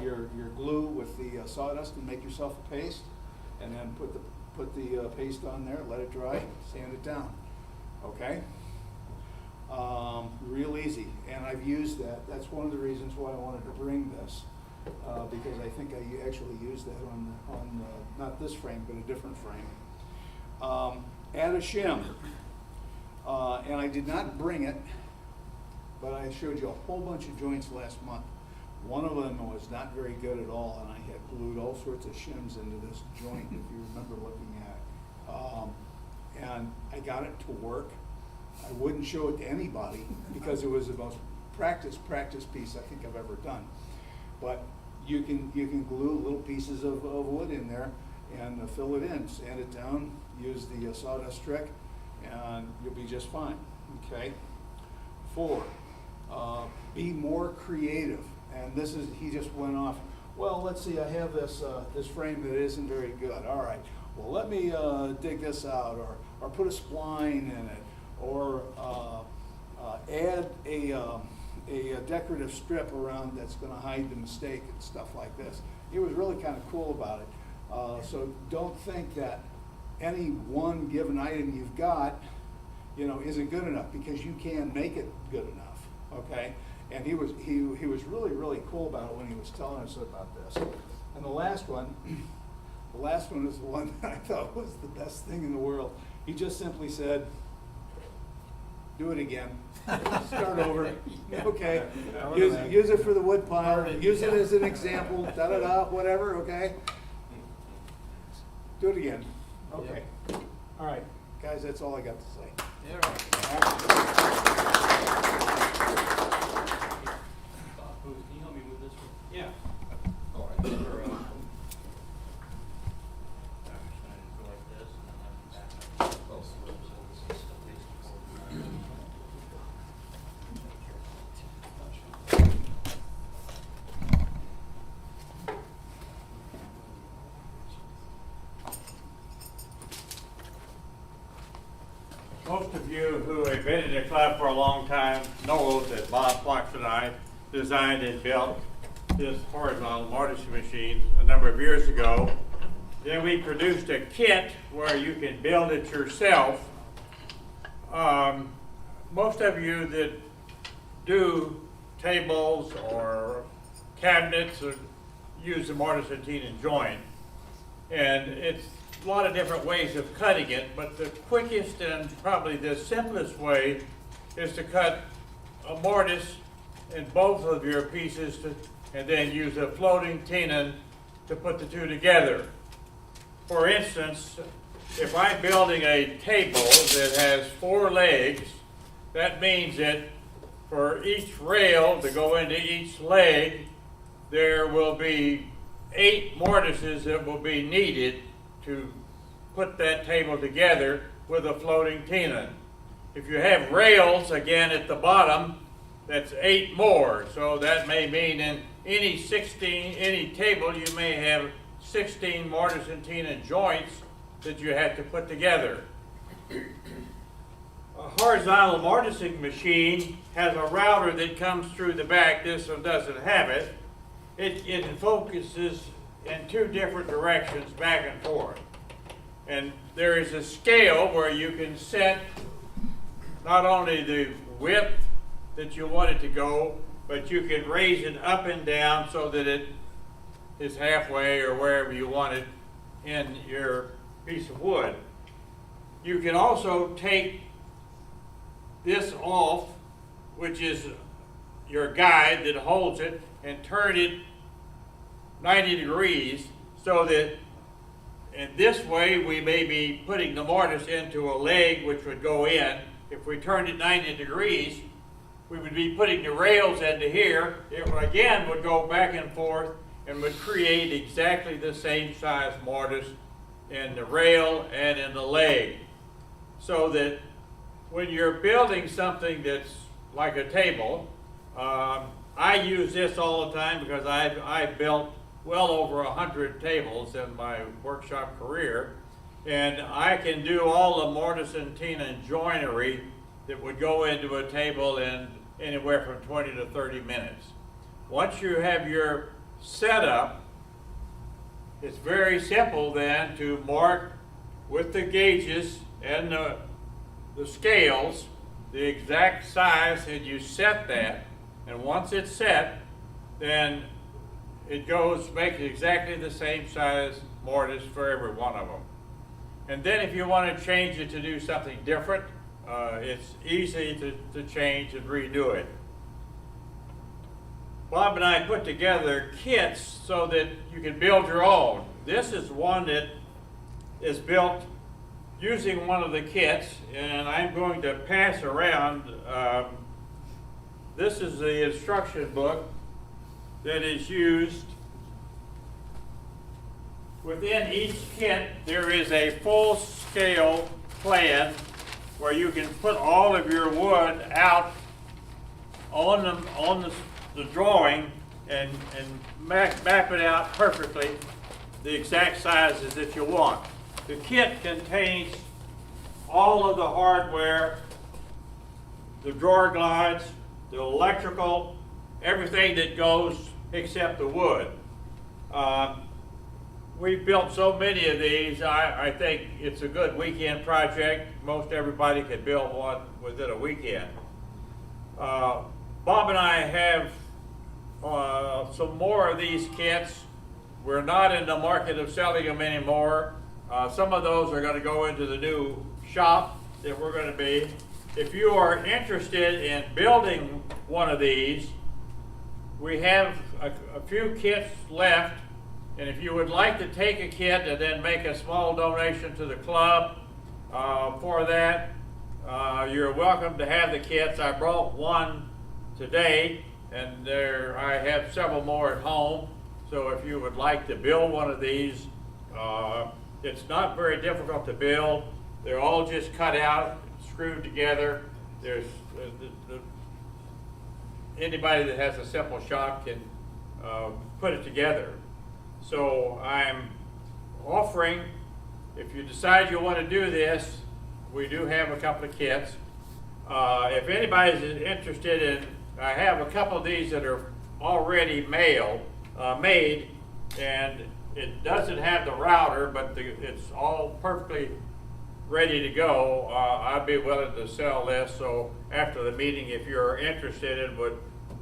your glue with the sawdust, and make yourself a paste. And then put the paste on there. Let it dry. Sand it down. Okay. Real easy, and I've used that. That's one of the reasons why I wanted to bring this, because I think I actually used that on not this frame, but a different frame. Add a shim, and I did not bring it, but I showed you a whole bunch of joints last month. One of them was not very good at all, and I had glued all sorts of shims into this joint, if you remember looking at it. And I got it to work. I wouldn't show it to anybody because it was the most practice piece I think I've ever done. But you can glue little pieces of wood in there and fill it in, sand it down, use the sawdust trick, and you'll be just fine. Okay. 4, be more creative. And this is, he just went off, well, let's see, I have this frame that isn't very good. All right, well, let me dig this out, or put a spline in it, or add a decorative strip around that's going to hide the mistake and stuff like this. He was really kind of cool about it. So don't think that any one given item you've got, isn't good enough, because you can make it good enough. Okay, and he was really cool about it when he was telling us about this. And the last one is the one that I thought was the best thing in the world. He just simply said, do it again. Start over. Okay. Use it for the wood pile. Use it as an example. Da-da-da, whatever, okay? Do it again. Okay. All right. Guys, that's all I got to say. Can you help me with this one? Yeah. All right. I'm just gonna go like this, and then have them back up. Most of you who have been in the club for a long time know that Bob Fox and I designed and built this horizontal mortise machine a number of years ago. Then we produced a kit where you can build it yourself. Most of you that do tables or cabinets use the mortise and tenon joint. And it's a lot of different ways of cutting it, but the quickest and probably the simplest way is to cut a mortise in both of your pieces and then use a floating tenon to put the two together. For instance, if I'm building a table that has 4 legs, that means that for each rail to go into each leg, there will be 8 mortises that will be needed to put that table together with a floating tenon. If you have rails again at the bottom, that's 8 more. So that may mean in any table you may have 16 mortise and tenon joints that you have to put together. A horizontal mortising machine has a router that comes through the back. This one doesn't have it. It focuses in 2 different directions, back and forth. And there is a scale where you can set not only the width that you want it to go, but you can raise it up and down so that it is halfway or wherever you want it in your piece of wood. You can also take this off, which is your guide that holds it, and turn it 90 degrees so that in this way we may be putting the mortise into a leg which would go in. If we turned it 90 degrees, we would be putting the rails into here. It again would go back and forth and would create exactly the same size mortise in the rail and in the leg. So that when you're building something that's like a table, I use this all the time because I've built well over 100 tables in my workshop career, and I can do all the mortise and tenon joinery that would go into a table in anywhere from 20 to 30 minutes. Once you have your setup, it's very simple then to mark with the gauges and the scales the exact size, and you set that, and once it's set, then it makes exactly the same size mortise for every one of them. And then if you want to change it to do something different, it's easy to change and redo it. Bob and I put together kits so that you can build your own. This is one that is built using one of the kits, and I'm going to pass around. This is the instruction book that is used. Within each kit, there is a full-scale plan where you can put all of your wood out on the drawing and map it out perfectly, the exact sizes that you want. The kit contains all of the hardware, the drawer glides, the electrical, everything that goes except the wood. We've built so many of these, I think it's a good weekend project. Most everybody could build one within a weekend. Bob and I have some more of these kits. We're not in the market of selling them anymore. Some of those are going to go into the new shop that we're going to be. If you are interested in building one of these, we have a few kits left, and if you would like to take a kit and then make a small donation to the club for that, you're welcome to have the kits. I brought one today, and I have several more at home. So if you would like to build one of these, it's not very difficult to build. They're all just cut out, screwed together. There's anybody that has a simple shop can put it together. So I'm offering, if you decide you want to do this, we do have a couple of kits. If anybody's interested in, I have a couple of these that are already made, and it doesn't have the router, but it's all perfectly ready to go. I'd be willing to sell this, so after the meeting, if you're interested and would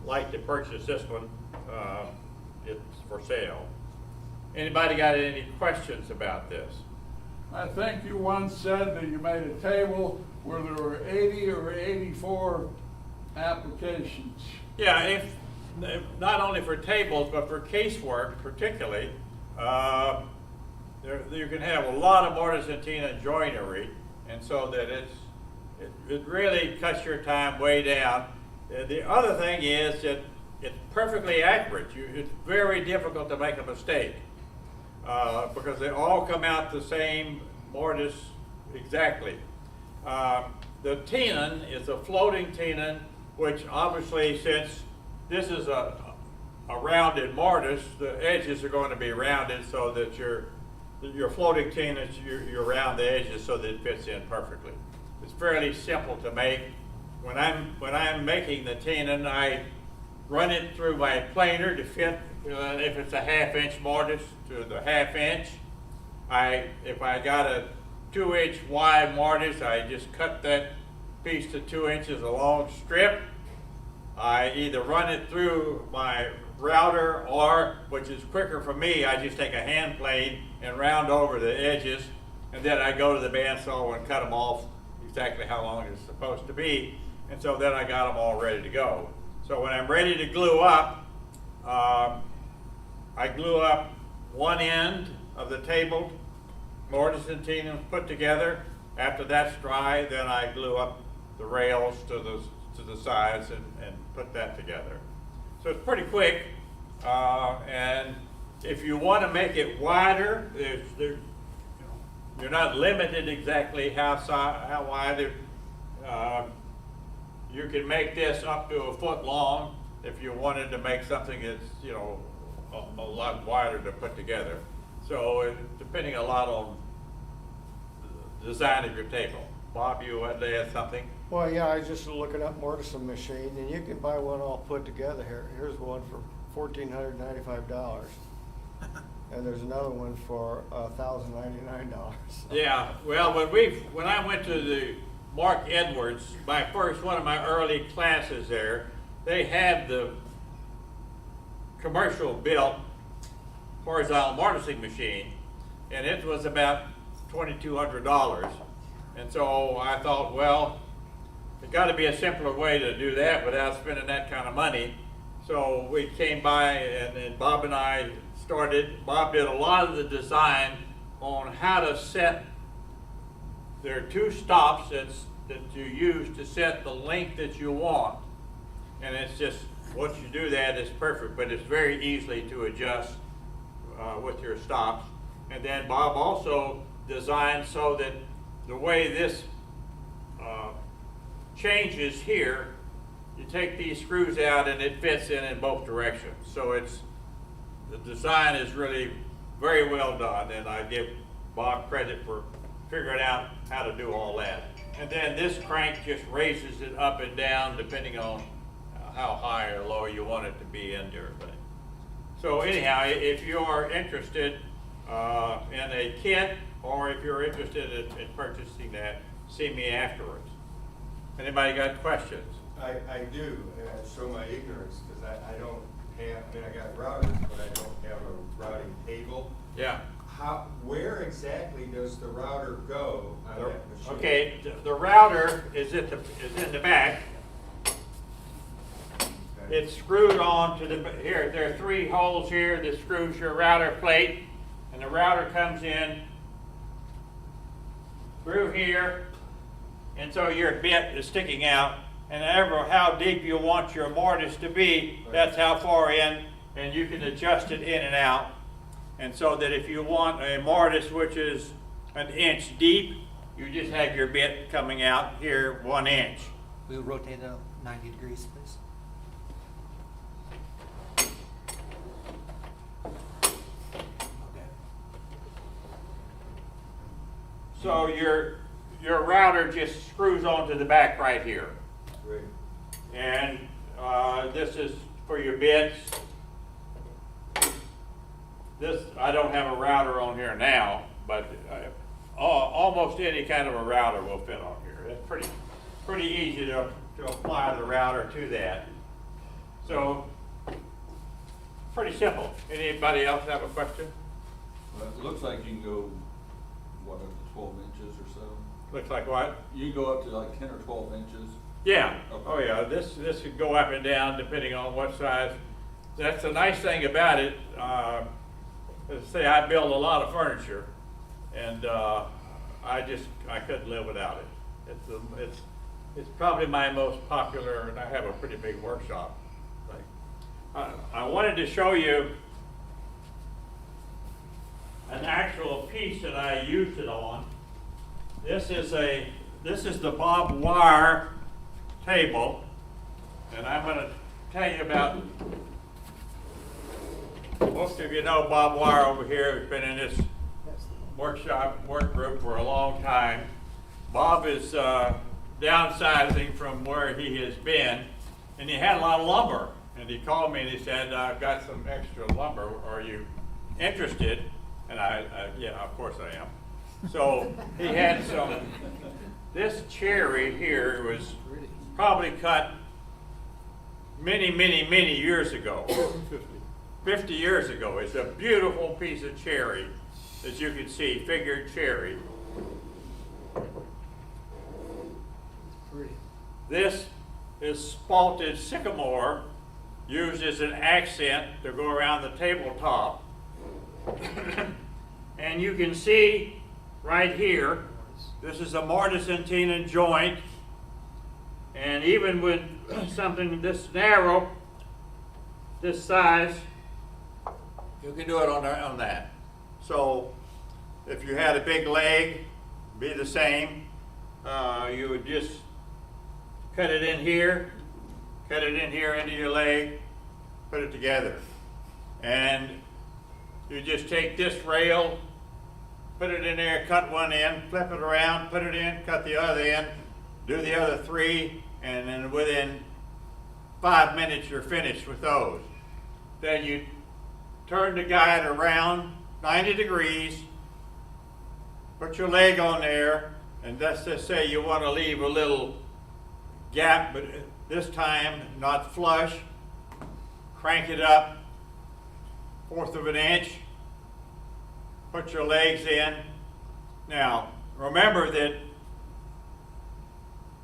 like to purchase this one, it's for sale. Anybody got any questions about this? I think you once said that you made a table where there were 80 or 84 applications. Yeah, if not only for tables, but for casework particularly, you can have a lot of mortise and tenon joinery, and so that it really cuts your time way down. The other thing is that it's perfectly accurate. It's very difficult to make a mistake because they all come out the same mortise exactly. The tenon is a floating tenon, which obviously, since this is a rounded mortise, the edges are going to be rounded so that your floating tenon, you round the edges so that it fits in perfectly. It's fairly simple to make. When I'm making the tenon, I run it through my planer to fit, if it's a 1/2 inch mortise, to the 1/2 inch. If I got a 2 inch wide mortise, I just cut that piece to 2 inches a long strip. I either run it through my router, or, which is quicker for me, I just take a hand plane and round over the edges, and then I go to the bandsaw and cut them off exactly how long it's supposed to be, and so then I got them all ready to go. So when I'm ready to glue up, I glue up one end of the table, mortise and tenon put together. After that's dry, then I glue up the rails to the sides and put that together. So it's pretty quick, and if you want to make it wider, you're not limited exactly how wide. You can make this up to 1 foot long if you wanted to make something that's a lot wider to put together. So depending a lot on the design of your table. Bob, you wanted to add something? Well, yeah, I was just looking up mortise machine, and you can buy one all put together here. Here's one for $1,495. And there's another one for $1,099. Yeah, well, when I went to the Mark Edwards, one of my early classes there, they had the commercial built horizontal mortising machine, and it was about $2,200. And so I thought, well, there's got to be a simpler way to do that without spending that kind of money. So we came by, and Bob and I started. Bob did a lot of the design on how to set. There are 2 stops that you use to set the length that you want, and it's just once you do that, it's perfect. But it's very easily to adjust with your stops. And then Bob also designed so that the way this changes here, you take these screws out and it fits in both directions. So the design is really very well done, and I give Bob credit for figuring out how to do all that. And then this crank just raises it up and down depending on how high or low you want it to be into everything. So anyhow, if you're interested in a kit, or if you're interested in purchasing that, see me afterwards. Anybody got questions? I do, and I show my ignorance, because I don't have, I got routers, but I don't have a routing table. Yeah. Where exactly does the router go on that machine? Okay, the router is in the back. Okay. It's screwed on to here. There are 3 holes here that screws your router plate, and the router comes in through here, and so your bit is sticking out. And how deep you want your mortise to be, that's how far in, and you can adjust it in and out. And so that if you want a mortise which is 1 inch deep, you just have your bit coming out here 1 inch. We'll rotate it 90 degrees, please. Okay. So your router just screws onto the back right here. Great. And this is for your bits. This, I don't have a router on here now, but almost any kind of a router will fit on here. It's pretty easy to apply the router to that. So, pretty simple. Anybody else have a question? Well, it looks like you can go, what, up to 12 inches or so? Looks like what? You can go up to like 10 or 12 inches. Yeah. Okay. Oh yeah. This could go up and down depending on what size. That's the nice thing about it. Say I build a lot of furniture, and I couldn't live without it. It's probably my most popular, and I have a pretty big workshop. I wanted to show you an actual piece that I used it on. This is the barbed wire table, and I'm going to tell you about. Most of you know Bob Wire over here has been in this work group for a long time. Bob is downsizing from where he has been, and he had a lot of lumber. And he called me and he said, "I've got some extra lumber. Are you interested?" And yeah, of course I am. So he had some. This cherry here was probably cut many, many, many years ago. 50 years ago. It's a beautiful piece of cherry, as you can see, figured cherry. This is spalted sycamore, used as an accent to go around the tabletop. And you can see right here, this is a mortise and tenon joint, and even with something this narrow, this size, you can do it on that. So if you had a big leg, be the same. You would just cut it in here into your leg, put it together. And you just take this rail, put it in there, cut one end, flip it around, put it in, cut the other end, do the other three, and then within 5 minutes you're finished with those. Then you turn the guide around 90 degrees, put your leg on there, and let's just say you want to leave a little gap, but this time not flush. Crank it up 1/4 of an inch, put your legs in. Now remember that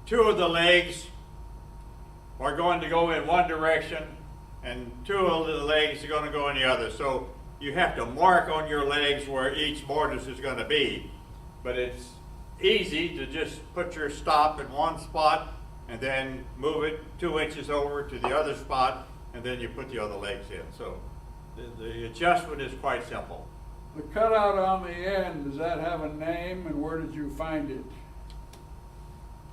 2 of the legs are going to go in one direction and 2 of the legs are going to go in the other. So you have to mark on your legs where each mortise is going to be. But it's easy to just put your stop in one spot and then move it 2 inches over to the other spot, and then you put the other legs in. So the adjustment is quite simple. The cutout on the end, does that have a name, and where did you find it?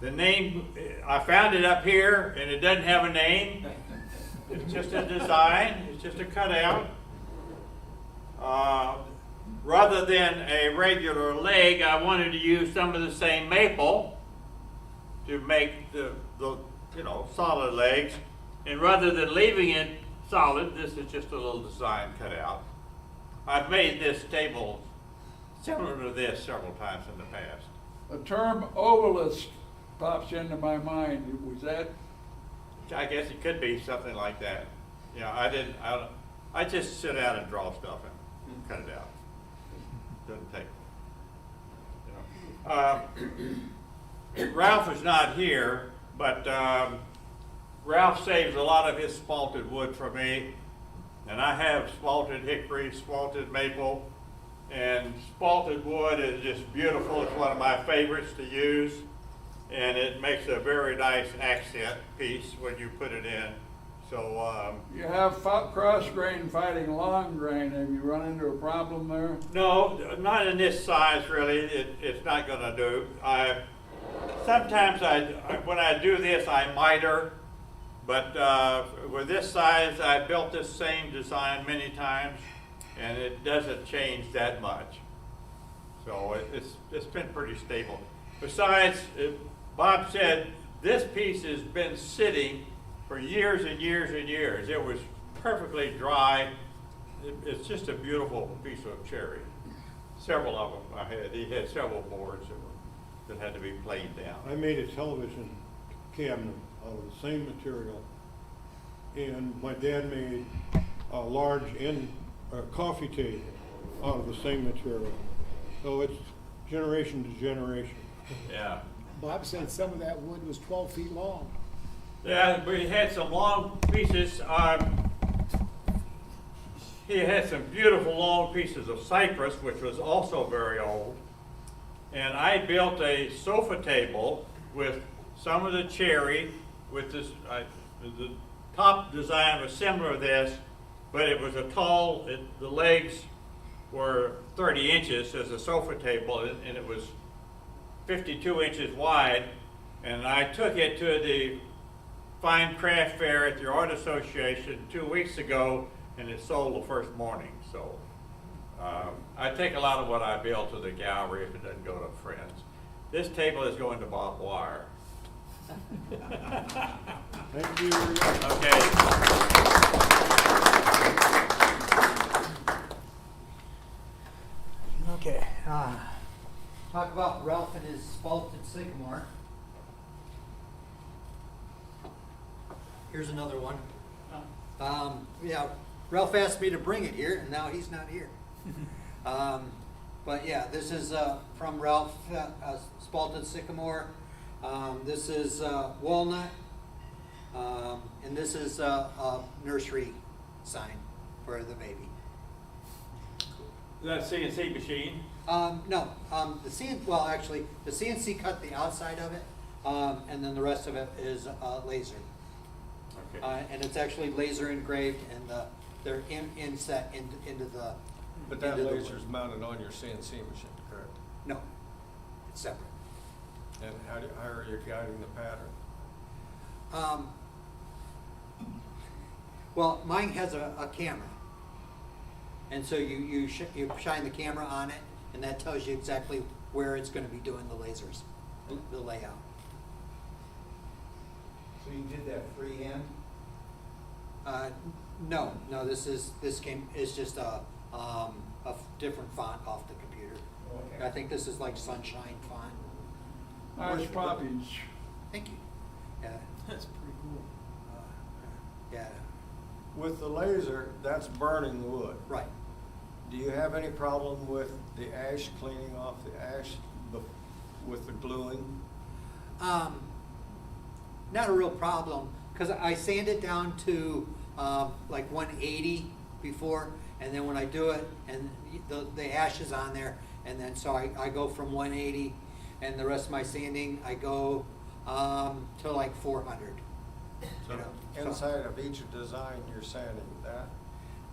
The name, I found it up here, and it doesn't have a name. It's just a design. It's just a cutout. Rather than a regular leg, I wanted to use some of the same maple to make the solid legs. And rather than leaving it solid, this is just a little design cutout. I've made this table similar to this several times in the past. The term obelisk pops into my mind. Was that? I guess it could be something like that. You know, I just sit down and draw stuff and cut it out. Doesn't take, Ralph is not here, but Ralph saves a lot of his spalted wood for me, and I have spalted hickory, spalted maple, and spalted wood is just beautiful. It's one of my favorites to use, and it makes a very nice accent piece when you put it in. So you have cross grain fighting long grain. Have you run into a problem there? no, not in this size really. It's not going to do. Sometimes when I do this, I miter, but with this size, I built this same design many times, and it doesn't change that much. So it's been pretty stable. Besides, Bob said, this piece has been sitting for years and years and years. It was perfectly dry. It's just a beautiful piece of cherry. Several of them he had several boards that had to be planed down. I made a television cabinet out of the same material, and my dad made a large coffee table out of the same material. So it's generation to generation. Yeah. Bob said some of that wood was 12 feet long. Yeah, we had some long pieces. He had some beautiful long pieces of cypress, which was also very old. And I built a sofa table with some of the cherry, with this, the top design was similar to this, but it was a tall, the legs were 30 inches as a sofa table, and it was 52 inches wide. And I took it to the Fine Craft Fair at the Art Association 2 weeks ago, and it sold the first morning. So I take a lot of what I built to the gallery if it doesn't go to friends. This table is going to Bob Wire. Thank you. Okay. Okay, talk about Ralph and his spalted sycamore. Here's another one. Yeah, Ralph asked me to bring it here, and now he's not here. But yeah, this is from Ralph, spalted sycamore. This is walnut, and this is a nursery sign for the baby. Is that a CNC machine? No, the CNC cut the outside of it, and then the rest of it is laser. Okay. And it's actually laser engraved, and they're inset into the. But that into the laser's wood. mounted on your CNC machine, correct? No, it's separate. And how are you guiding the pattern? Well, mine has a camera, and so you shine the camera on it, and that tells you exactly where it's going to be doing the lasers, the layout. So you did that freehand? No, this is just a different font off the computer. Okay. I think this is like Sunshine font. Nice poppies. Thank you. Yeah. That's pretty cool. Yeah. With the laser, that's burning the wood. Right. Do you have any problem with the ash, cleaning off the ash with the gluing? Not a real problem, because I sand it down to like 180 before, and then when I do it, and the ash is on there, and then so I go from 180, and the rest of my sanding I go to like 400. So You know, inside of each design, you're sanding that,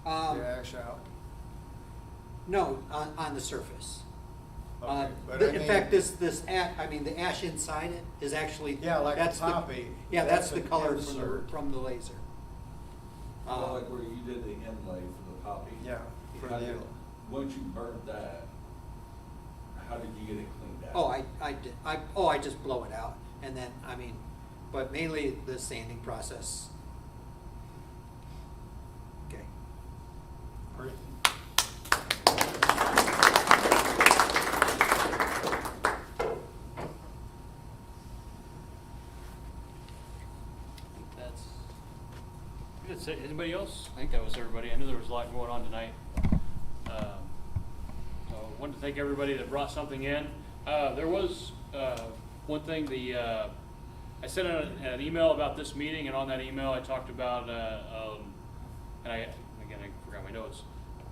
Um, the ash out? No, on the surface. Okay, but In fact, the ash inside it is actually. Yeah, like a that's poppy, Yeah, that's that's the an color insert. from the laser. Well, like where you did the inlay for the poppy. Yeah, for How the- did- Once you burnt that, how did you get it cleaned out? Oh, I just blow it out, and then, but mainly the sanding process. Okay. Great. That's it. Anybody else? I think that was everybody. I knew there was a lot going on tonight. So I wanted to thank everybody that brought something in. There was one thing, I sent out an email about this meeting, and on that email I talked about, and I forgot my notes,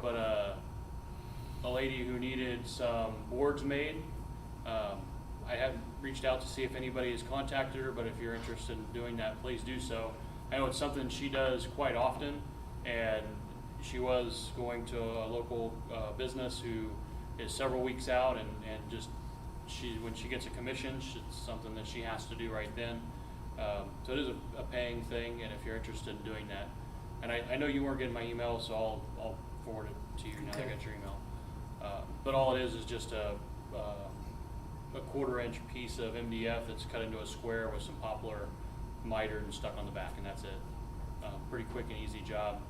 but a lady who needed some boards made. I haven't reached out to see if anybody has contacted her, but if you're interested in doing that, please do so. I know it's something she does quite often, and she was going to a local business who is several weeks out, and just when she gets a commission, it's something that she has to do right then. So it is a paying thing, and if you're interested in doing that, and I know you weren't getting my email, so I'll forward it to you now that I got your email. But all it is just a a 1/4-inch piece of MDF that's cut into a square with some poplar mitered and stuck on the back, and that's it. Pretty quick and easy job,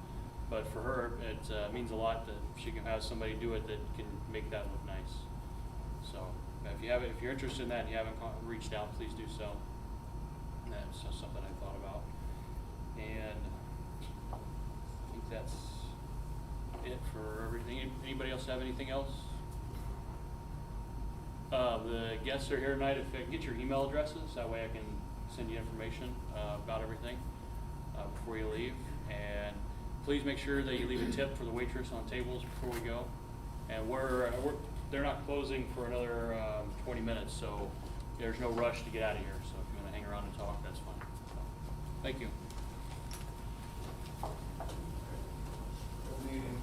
but for her, it means a lot that she can have somebody do it that can make that look nice. So if you're interested in that and you haven't reached out, please do so. And that's just something I thought about. And I think that's it for everything. Anybody else have anything else? The guests are here tonight. If I can get your email addresses, that way I can send you information about everything before you leave. And please make sure that you leave a tip for the waitress on tables before we go. And they're not closing for another 20 minutes, so there's no rush to get out of here. So if you want to hang around and talk, that's fine. So, thank you. Good meeting.